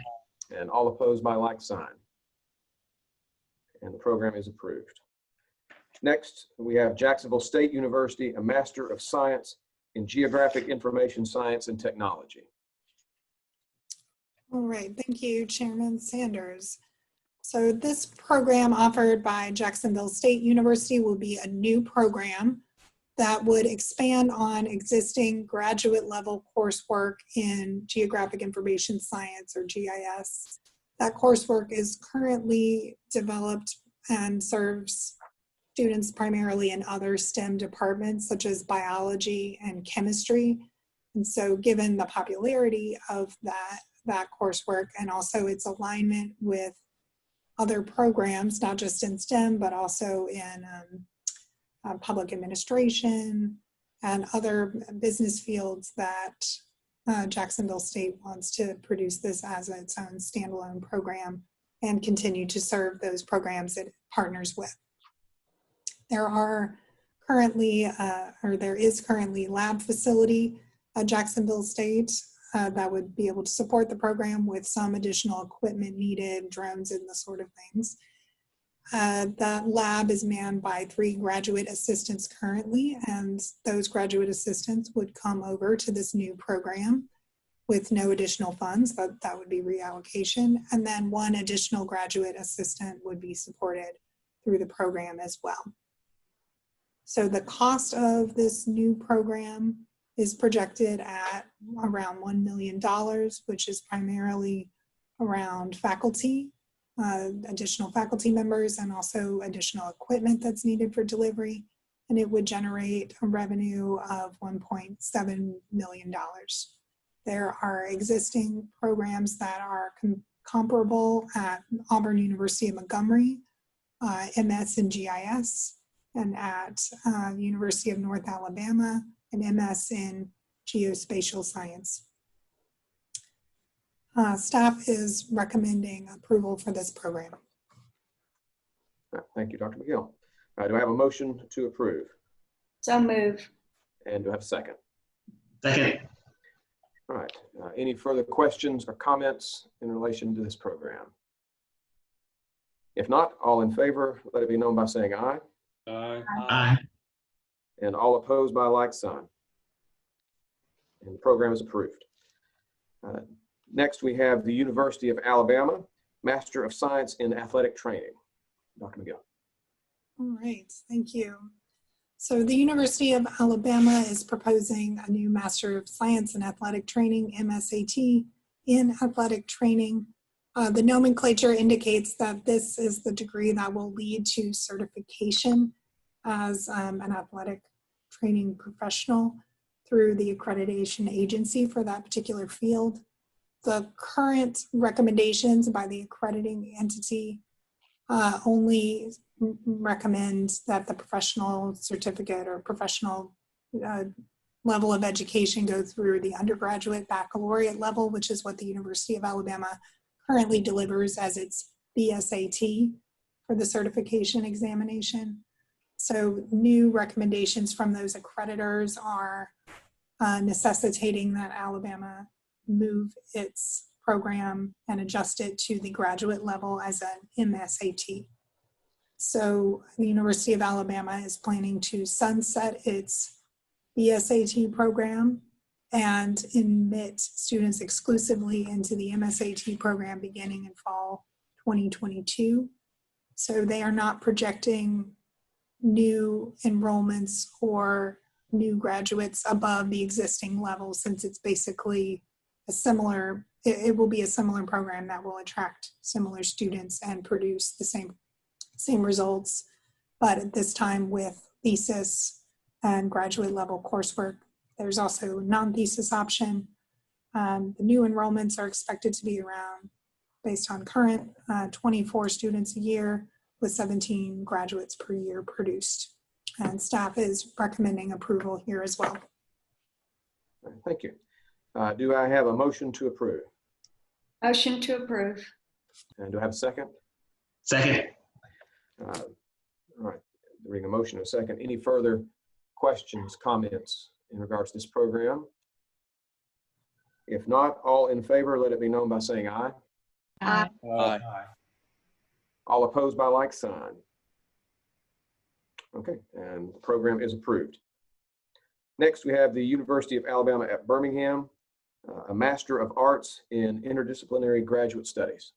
Speaker 1: And all opposed by like sign. And the program is approved. Next, we have Jacksonville State University, a Master of Science in Geographic Information Science and Technology.
Speaker 7: All right, thank you, Chairman Sanders. So this program offered by Jacksonville State University will be a new program that would expand on existing graduate level coursework in Geographic Information Science, or GIS. That coursework is currently developed and serves students primarily in other STEM departments such as biology and chemistry. And so given the popularity of that coursework and also its alignment with other programs, not just in STEM, but also in public administration and other business fields, that Jacksonville State wants to produce this as its own standalone program and continue to serve those programs it partners with. There is currently lab facility at Jacksonville State that would be able to support the program with some additional equipment needed, drones and the sort of things. That lab is manned by 3 graduate assistants currently, and those graduate assistants would come over to this new program with no additional funds. That would be reallocation. And then 1 additional graduate assistant would be supported through the program as well. So the cost of this new program is projected at around $1 million, which is primarily around faculty, additional faculty members, and also additional equipment that's needed for delivery. And it would generate a revenue of $1.7 million. There are existing programs that are comparable at Auburn University of Montgomery, MS in GIS, and at University of North Alabama, an MS in geospatial science. Staff is recommending approval for this program.
Speaker 1: Thank you, Dr. McGill. Do I have a motion to approve?
Speaker 2: So move.
Speaker 1: And do I have a second?
Speaker 4: Second.
Speaker 1: All right. Any further questions or comments in relation to this program? If not, all in favor, let it be known by saying aye.
Speaker 4: Aye.
Speaker 1: And all opposed by a like sign. And the program is approved. Next, we have the University of Alabama Master of Science in Athletic Training. Dr. McGill.
Speaker 7: All right, thank you. So the University of Alabama is proposing a new Master of Science in Athletic Training, MSAT, in athletic training. The nomenclature indicates that this is the degree that will lead to certification as an athletic training professional through the accreditation agency for that particular field. The current recommendations by the accrediting entity only recommend that the professional certificate or professional level of education go through the undergraduate baccalaureate level, which is what the University of Alabama currently delivers as its BSAT for the certification examination. So new recommendations from those accreditors are necessitating that Alabama move its program and adjust it to the graduate level as an MSAT. So the University of Alabama is planning to sunset its BSAT program and admit students exclusively into the MSAT program beginning in fall 2022. So they are not projecting new enrollments or new graduates above the existing level, since it's basically a similar, it will be a similar program that will attract similar students and produce the same results, but at this time with thesis and graduate level coursework. There's also a non-thesis option. The new enrollments are expected to be around, based on current, 24 students a year with 17 graduates per year produced. And staff is recommending approval here as well.
Speaker 1: Thank you. Do I have a motion to approve?
Speaker 2: Motion to approve.
Speaker 1: And do I have a second?
Speaker 4: Second.
Speaker 1: All right, during a motion and a second, any further questions, comments in regards to this program? If not, all in favor, let it be known by saying aye.
Speaker 2: Aye.
Speaker 1: All opposed by like sign. Okay, and the program is approved. Next, we have the University of Alabama at Birmingham, a Master of Arts in Interdisciplinary Graduate Studies.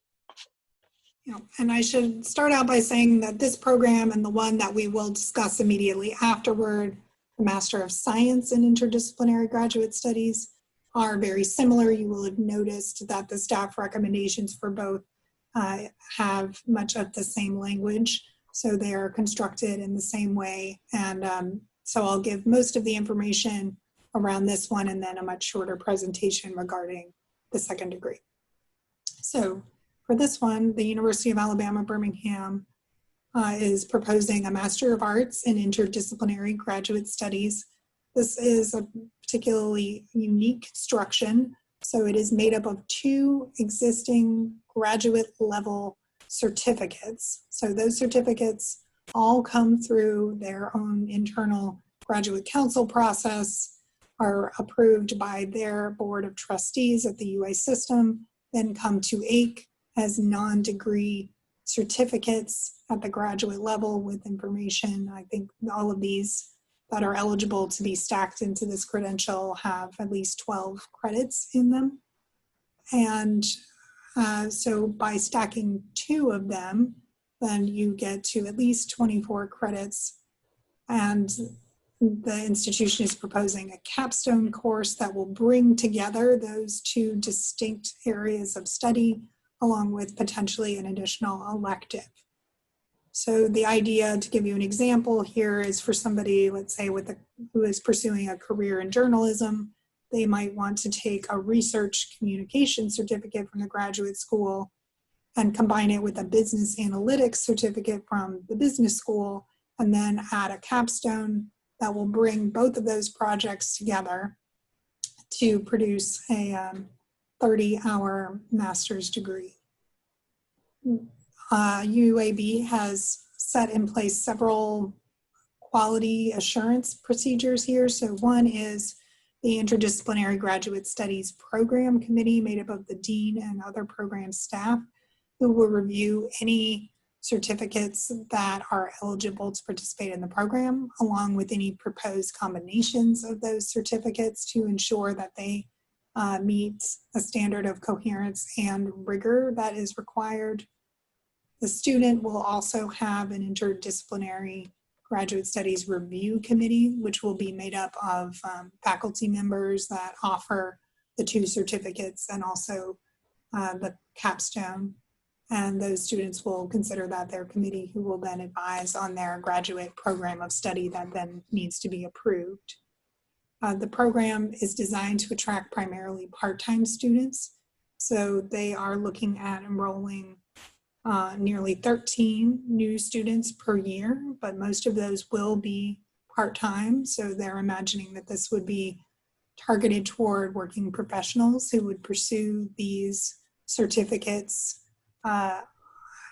Speaker 7: Yeah, and I should start out by saying that this program and the one that we will discuss immediately afterward, the Master of Science in Interdisciplinary Graduate Studies, are very similar. You will have noticed that the staff recommendations for both have much of the same language. So they are constructed in the same way. And so I'll give most of the information around this one and then a much shorter presentation regarding the second degree. So for this one, the University of Alabama, Birmingham is proposing a Master of Arts in Interdisciplinary Graduate Studies. This is a particularly unique construction. So it is made up of 2 existing graduate level certificates. So those certificates all come through their own internal graduate council process, are approved by their board of trustees at the UA system, then come to AIC as non-degree certificates at the graduate level with information. I think all of these that are eligible to be stacked into this credential have at least 12 credits in them. And so by stacking 2 of them, then you get to at least 24 credits. And the institution is proposing a capstone course that will bring together those two distinct areas of study, along with potentially an additional elective. So the idea, to give you an example here, is for somebody, let's say, who is pursuing a career in journalism, they might want to take a research communication certificate from the graduate school and combine it with a business analytics certificate from the business school, and then add a capstone that will bring both of those projects together to produce a 30-hour master's degree. UAB has set in place several quality assurance procedures here. So one is the Interdisciplinary Graduate Studies Program Committee, made up of the dean and other program staff, who will review any certificates that are eligible to participate in the program, along with any proposed combinations of those certificates to ensure that they meet a standard of coherence and rigor that is required. The student will also have an interdisciplinary graduate studies review committee, which will be made up of faculty members that offer the two certificates and also the capstone. And those students will consider that their committee, who will then advise on their graduate program of study that then needs to be approved. The program is designed to attract primarily part-time students. So they are looking at enrolling nearly 13 new students per year, but most of those will be part-time. So they're imagining that this would be targeted toward working professionals who would pursue these certificates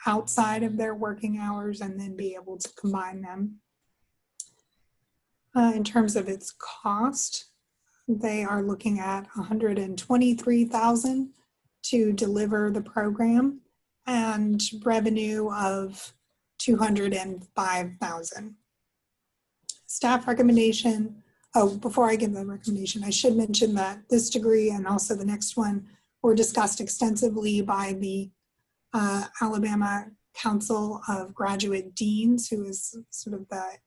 Speaker 7: outside of their working hours and then be able to combine them. In terms of its cost, they are looking at $123,000 to deliver the program and revenue of $205,000. Staff recommendation. Oh, before I give the recommendation, I should mention that this degree and also the next one were discussed extensively by the Alabama Council of Graduate Deans, who is sort of the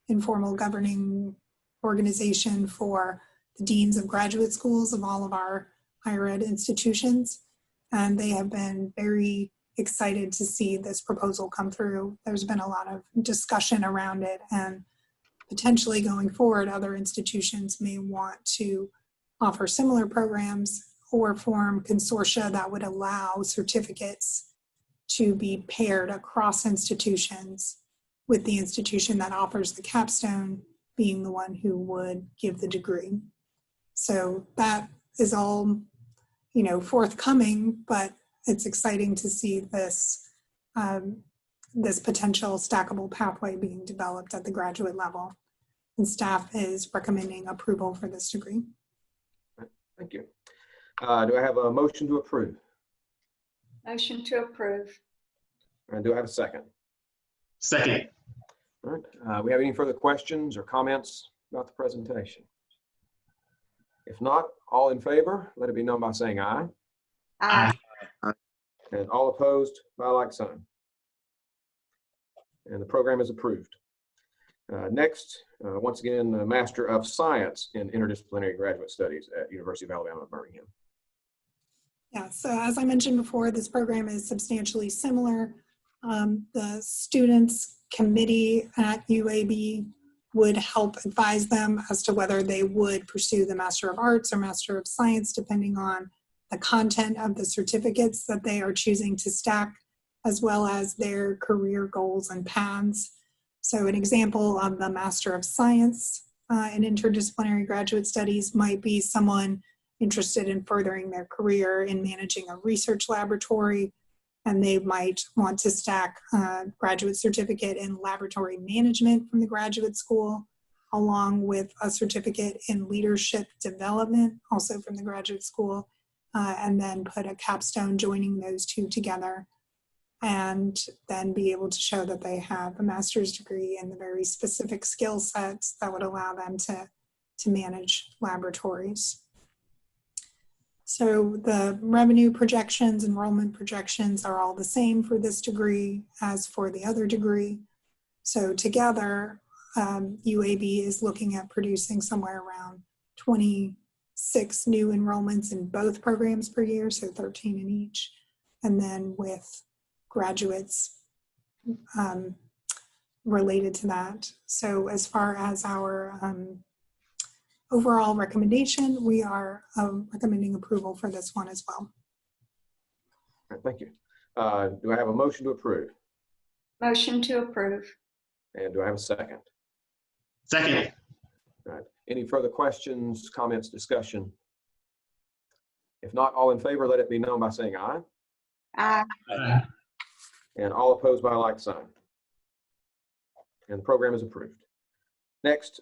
Speaker 7: informal governing organization for the deans of graduate schools of all of our higher ed institutions. And they have been very excited to see this proposal come through. There's been a lot of discussion around it, and potentially going forward, other institutions may want to offer similar programs or form consortia that would allow certificates to be paired across institutions, with the institution that offers the capstone being the one who would give the degree. So that is all, forthcoming, but it's exciting to see this, this potential stackable pathway being developed at the graduate level. And staff is recommending approval for this degree.
Speaker 1: Thank you. Do I have a motion to approve?
Speaker 2: Motion to approve.
Speaker 1: And do I have a second?
Speaker 4: Second.
Speaker 1: All right. We have any further questions or comments about the presentation? If not, all in favor, let it be known by saying aye.
Speaker 2: Aye.
Speaker 1: And all opposed by a like sign. And the program is approved. Next, once again, the Master of Science in Interdisciplinary Graduate Studies at University of Alabama at Birmingham.
Speaker 7: Yeah, so as I mentioned before, this program is substantially similar. The students committee at UAB would help advise them as to whether they would pursue the Master of Arts or Master of Science, depending on the content of the certificates that they are choosing to stack, as well as their career goals and paths. So an example of the Master of Science in Interdisciplinary Graduate Studies might be someone interested in furthering their career in managing a research laboratory, and they might want to stack a graduate certificate in laboratory management from the graduate school, along with a certificate in leadership development, also from the graduate school, and then put a capstone joining those two together, and then be able to show that they have a master's degree in the very specific skill sets that would allow them to manage laboratories. So the revenue projections, enrollment projections are all the same for this degree as for the other degree. So together, UAB is looking at producing somewhere around 26 new enrollments in both programs per year, so 13 in each. And then with graduates related to that. So as far as our overall recommendation, we are recommending approval for this one as well.
Speaker 1: All right, thank you. Do I have a motion to approve?
Speaker 2: Motion to approve.
Speaker 1: And do I have a second?
Speaker 4: Second.
Speaker 1: All right. Any further questions, comments, discussion? If not, all in favor, let it be known by saying aye.
Speaker 2: Aye.
Speaker 4: Aye.
Speaker 1: And all opposed by a like sign. And the program is approved. Next,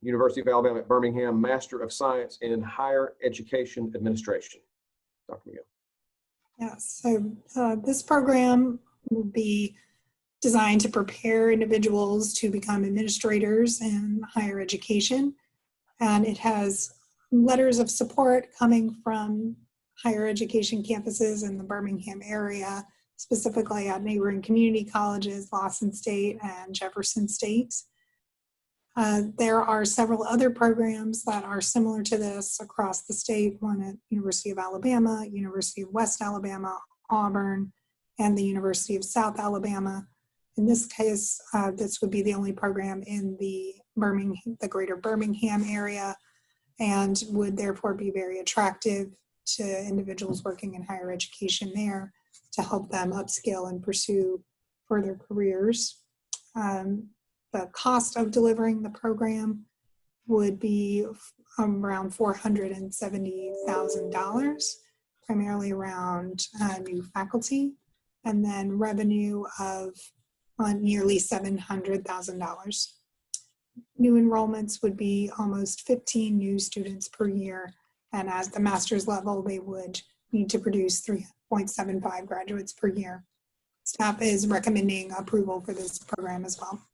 Speaker 1: University of Alabama at Birmingham, Master of Science in Higher Education Administration. Dr. Miguel.
Speaker 7: Yes, so this program will be designed to prepare individuals to become administrators in higher education. And it has letters of support coming from higher education campuses in the Birmingham area, specifically at neighboring community colleges, Lawson State and Jefferson State. There are several other programs that are similar to this across the state, one at University of Alabama, University of West Alabama, Auburn, and the University of South Alabama. In this case, this would be the only program in the greater Birmingham area, and would therefore be very attractive to individuals working in higher education there to help them upskill and pursue further careers. The cost of delivering the program would be around $470,000, primarily around new faculty, and then revenue of nearly $700,000. New enrollments would be almost 15 new students per year, and at the master's level, they would need to produce 3.75 graduates per year. Staff is recommending approval for this program as well.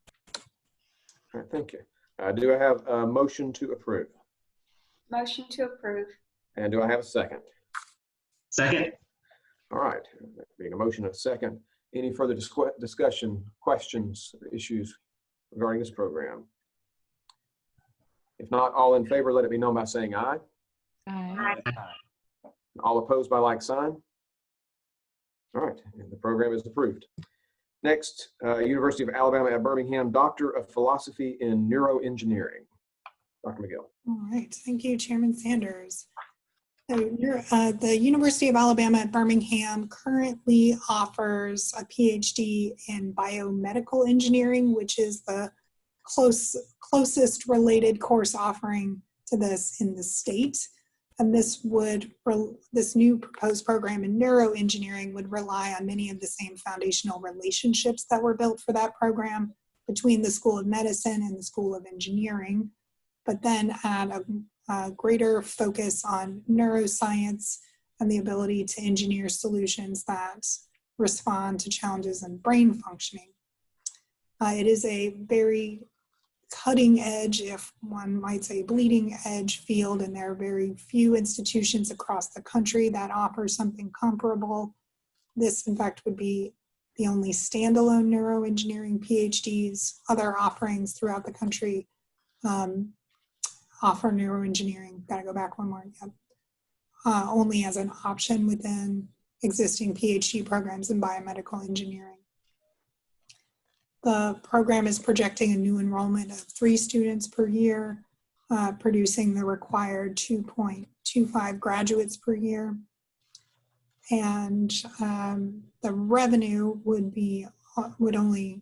Speaker 1: All right, thank you. Do I have a motion to approve?
Speaker 2: Motion to approve.
Speaker 1: And do I have a second?
Speaker 4: Second.
Speaker 1: All right, that being a motion and a second, any further discussion, questions, or issues regarding this program? If not, all in favor, let it be known by saying aye.
Speaker 2: Aye.
Speaker 1: All opposed by like sign? All right, and the program is approved. Next, University of Alabama at Birmingham, Doctor of Philosophy in Neuroengineering. Dr. McGill.
Speaker 7: All right, thank you, Chairman Sanders. So the University of Alabama at Birmingham currently offers a PhD in biomedical engineering, which is the closest related course offering to this in the state. And this new proposed program in neuroengineering would rely on many of the same foundational relationships that were built for that program between the School of Medicine and the School of Engineering, but then add a greater focus on neuroscience and the ability to engineer solutions that respond to challenges in brain functioning. It is a very cutting edge, if one might say bleeding edge field, and there are very few institutions across the country that offer something comparable. This, in fact, would be the only standalone neuroengineering PhDs. Other offerings throughout the country offer neuroengineering. Gotta go back one more. Yep. Only as an option within existing PhD programs in biomedical engineering. The program is projecting a new enrollment of 3 students per year, producing the required 2.25 graduates per year. And the revenue would only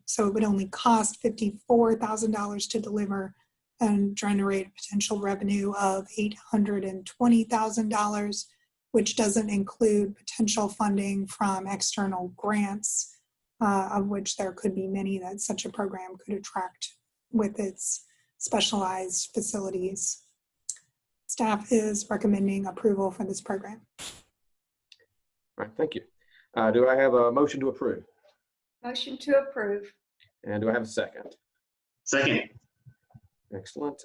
Speaker 7: cost $54,000 to deliver and generate a potential revenue of $820,000, which doesn't include potential funding from external grants, of which there could be many that such a program could attract with its specialized facilities. Staff is recommending approval for this program.
Speaker 1: All right, thank you. Do I have a motion to approve?
Speaker 2: Motion to approve.
Speaker 1: And do I have a second?
Speaker 4: Second.
Speaker 1: Excellent.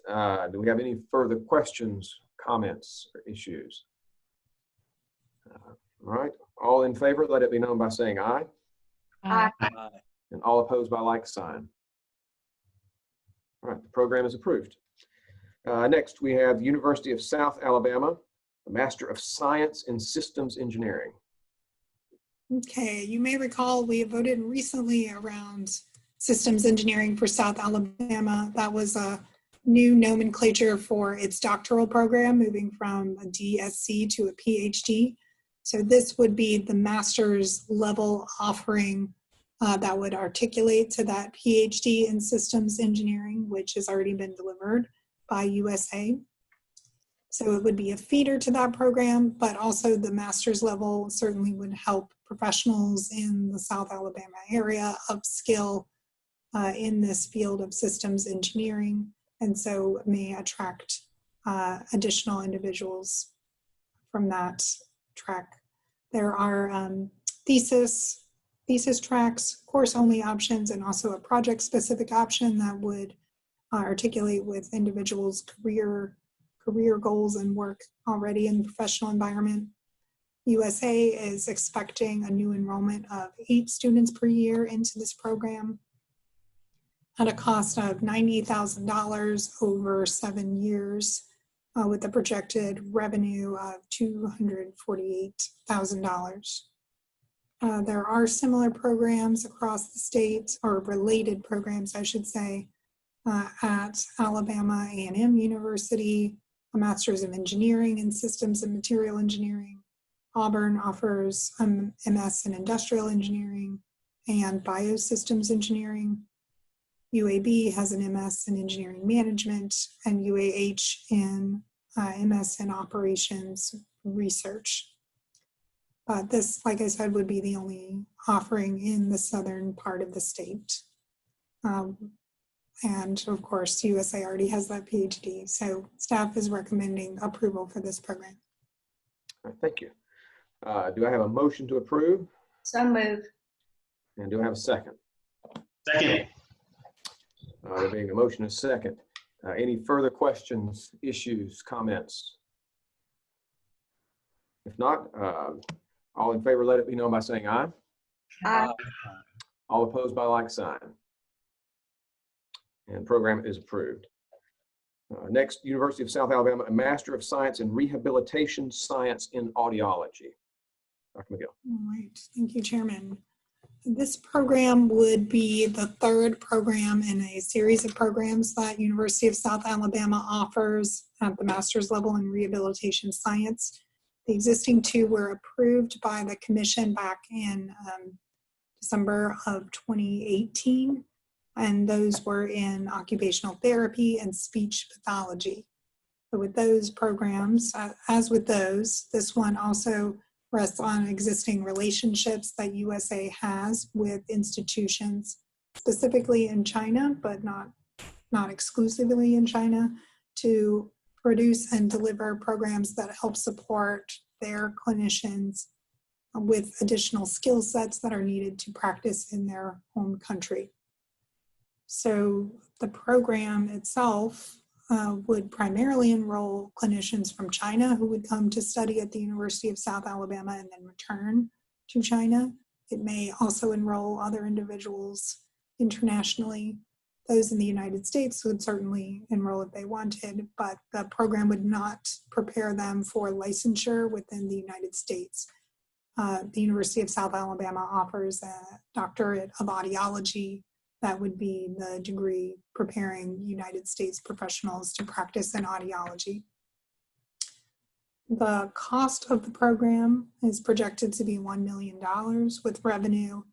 Speaker 1: Do we have any further questions, comments, or issues? All right, all in favor, let it be known by saying aye.
Speaker 2: Aye.
Speaker 5: Aye.
Speaker 1: And all opposed by like sign. All right, the program is approved. Next, we have University of South Alabama, a Master of Science in Systems Engineering.
Speaker 7: Okay, you may recall we voted recently around systems engineering for South Alabama. That was a new nomenclature for its doctoral program, moving from a DSc to a PhD. So this would be the master's level offering that would articulate to that PhD in systems engineering, which has already been delivered by USA. So it would be a feeder to that program, but also the master's level certainly would help professionals in the South Alabama area upskill in this field of systems engineering, and so may attract additional individuals from that track. There are thesis tracks, course-only options, and also a project-specific option that would articulate with individuals' career goals and work already in the professional environment. USA is expecting a new enrollment of 8 students per year into this program at a cost of $90,000 over 7 years, with a projected revenue of $248,000. There are similar programs across the state, or related programs, I should say, at Alabama A&M University, a Master's of Engineering in Systems and Material Engineering. Auburn offers MS in Industrial Engineering and Biosystems Engineering. UAB has an MS in Engineering Management, and UAH in MS in Operations Research. This, like I said, would be the only offering in the southern part of the state. And of course, USA already has that PhD. So staff is recommending approval for this program.
Speaker 1: All right, thank you. Do I have a motion to approve?
Speaker 2: So moved.
Speaker 1: And do I have a second?
Speaker 4: Second.
Speaker 1: There being a motion and a second. Any further questions, issues, comments? If not, all in favor, let it be known by saying aye.
Speaker 2: Aye.
Speaker 1: All opposed by like sign. And program is approved. Next, University of South Alabama, a Master of Science in Rehabilitation Science in Audiology. Dr. McGill.
Speaker 7: All right, thank you, Chairman. This program would be the third program in a series of programs that University of South Alabama offers at the master's level in rehabilitation science. The existing 2 were approved by the commission back in December of 2018, and those were in occupational therapy and speech pathology. So with those programs, as with those, this one also rests on existing relationships that USA has with institutions, specifically in China, but not exclusively in China, to produce and deliver programs that help support their clinicians with additional skill sets that are needed to practice in their home country. So the program itself would primarily enroll clinicians from China who would come to study at the University of South Alabama and then return to China. It may also enroll other individuals internationally. Those in the United States would certainly enroll if they wanted, but the program would not prepare them for licensure within the United States. The University of South Alabama offers a doctorate of audiology. That would be the degree preparing United States professionals to practice in audiology. The cost of the program is projected to be $1 million with revenue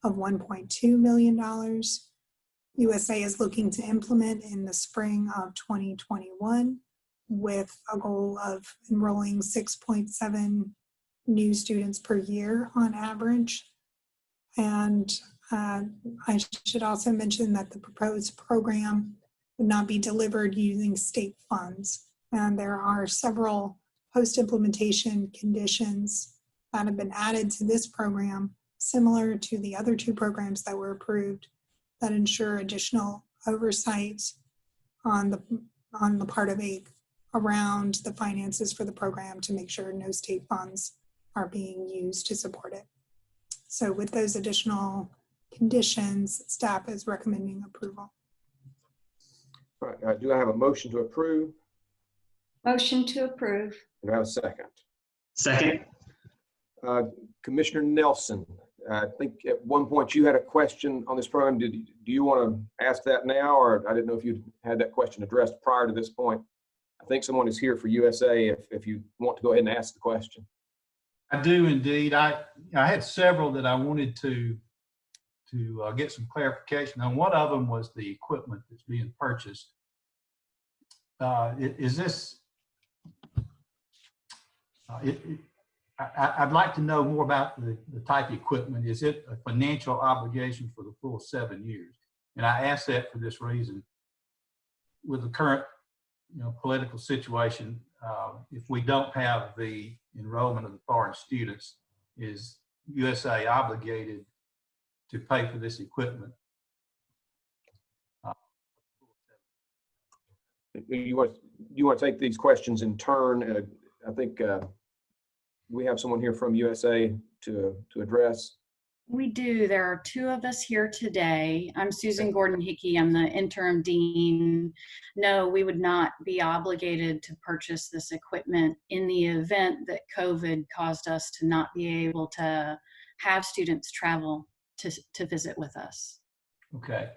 Speaker 7: of $1.2 million. USA is looking to implement in the spring of 2021 with a goal of enrolling 6.7 new students per year on average. And I should also mention that the proposed program would not be delivered using state funds. And there are several post-implementation conditions that have been added to this program, similar to the other 2 programs that were approved, that ensure additional oversight on the part of AIC around the finances for the program to make sure no state funds are being used to support it. So with those additional conditions, staff is recommending approval.
Speaker 1: All right, do I have a motion to approve?
Speaker 2: Motion to approve.
Speaker 1: Do I have a second?
Speaker 4: Second.
Speaker 1: Commissioner Nelson, I think at one point you had a question on this program. Do you want to ask that now, or I didn't know if you had that question addressed prior to this point? I think someone is here for USA if you want to go ahead and ask the question.
Speaker 8: I do indeed. I had several that I wanted to get some clarification on. One of them was the equipment that's being purchased. Is this? I'd like to know more about the type of equipment. Is it a financial obligation for the full 7 years? And I ask that for this reason. With the current, political situation, if we don't have the enrollment of the foreign students, is USA obligated to pay for this equipment?
Speaker 1: You want to take these questions in turn? I think we have someone here from USA to address.
Speaker 9: We do. There are two of us here today. I'm Susan Gordon Hickey. I'm the interim dean. No, we would not be obligated to purchase this equipment in the event that COVID caused us to not be able to have students travel to visit with us.
Speaker 8: Okay.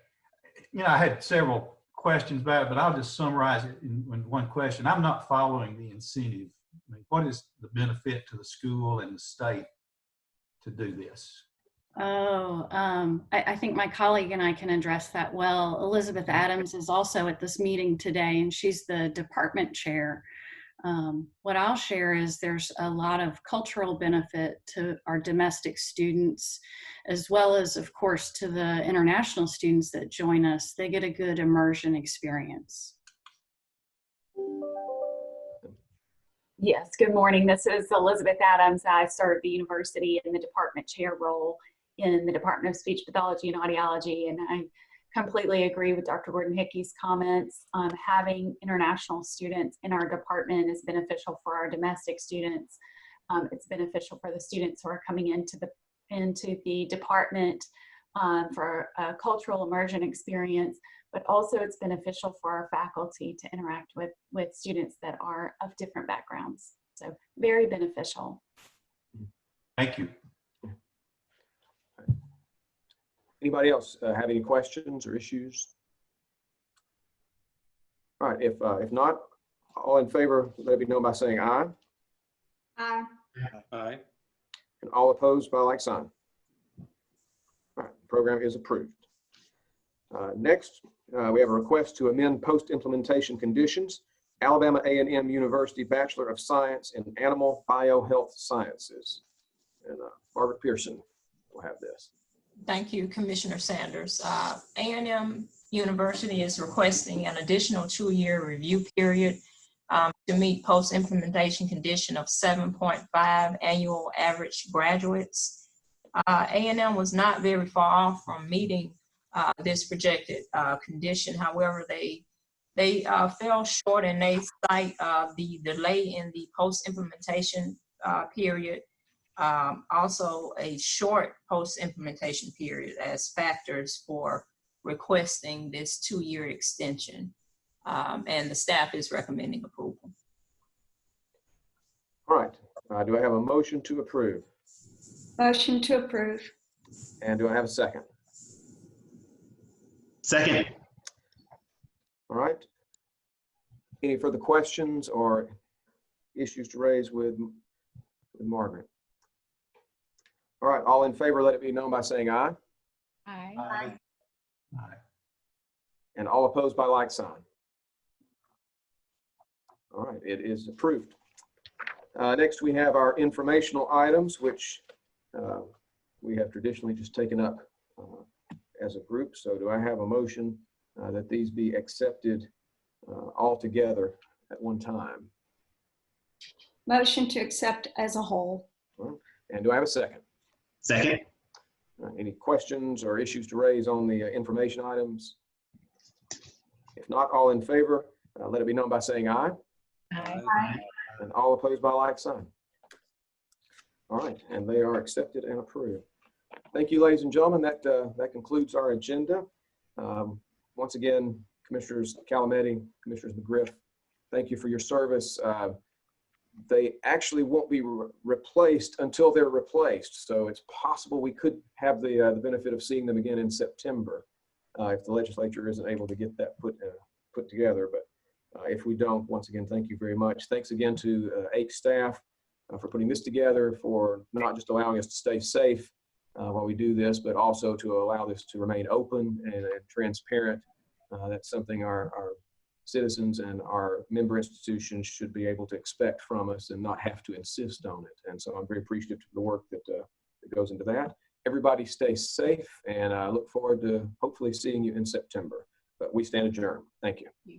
Speaker 8: I had several questions about it, but I'll just summarize it in one question. I'm not following the incentive. I mean, what is the benefit to the school and the state to do this?
Speaker 9: I think my colleague and I can address that well. Elizabeth Adams is also at this meeting today, and she's the department chair. What I'll share is there's a lot of cultural benefit to our domestic students, as well as, of course, to the international students that join us. They get a good immersion experience.
Speaker 10: Yes, good morning. This is Elizabeth Adams. I serve the university in the department chair role in the Department of Speech Pathology and Audiology, and I completely agree with Dr. Gordon Hickey's comments. Having international students in our department is beneficial for our domestic students. It's beneficial for the students who are coming into the department for a cultural immersion experience, but also it's beneficial for our faculty to interact with students that are of different backgrounds. So very beneficial.
Speaker 8: Thank you.
Speaker 1: Anybody else have any questions or issues? All right, if not, all in favor, let it be known by saying aye.
Speaker 2: Aye.
Speaker 5: Aye.
Speaker 1: And all opposed by like sign. All right, the program is approved. Next, we have a request to amend post-implementation conditions. Alabama A&M University Bachelor of Science in Animal Biohealth Sciences. And Barbara Pearson will have this.
Speaker 11: Thank you, Commissioner Sanders. A&M University is requesting an additional 2-year review period to meet post-implementation condition of 7.5 annual average graduates. A&M was not very far off from meeting this projected condition. However, they fell short, and they cite the delay in the post-implementation period, also a short post-implementation period as factors for requesting this 2-year extension. And the staff is recommending approval.
Speaker 1: All right, do I have a motion to approve?
Speaker 2: Motion to approve.
Speaker 1: And do I have a second?
Speaker 4: Second.
Speaker 1: All right. Any further questions or issues to raise with Margaret? All right, all in favor, let it be known by saying aye.
Speaker 9: Aye.
Speaker 8: Aye.
Speaker 1: And all opposed by like sign. All right, it is approved. Next, we have our informational items, which we have traditionally just taken up as a group. So do I have a motion that these be accepted all together at one time?
Speaker 2: Motion to accept as a whole.
Speaker 1: And do I have a second?
Speaker 4: Second.
Speaker 1: Any questions or issues to raise on the information items? If not, all in favor, let it be known by saying aye.
Speaker 2: Aye.
Speaker 1: And all opposed by like sign. All right, and they are accepted and approved. Thank you, ladies and gentlemen. That concludes our agenda. Once again, Commissioners Calametti, Commissioners McGriff, thank you for your service. They actually won't be replaced until they're replaced. So it's possible we could have the benefit of seeing them again in September if the legislature isn't able to get that put together. But if we don't, once again, thank you very much. Thanks again to AIC staff for putting this together, for not just allowing us to stay safe while we do this, but also to allow this to remain open and transparent. That's something our citizens and our member institutions should be able to expect from us and not have to insist on it. And so I'm very appreciative of the work that goes into that. Everybody stay safe, and I look forward to hopefully seeing you in September. But we stand adjourned. Thank you.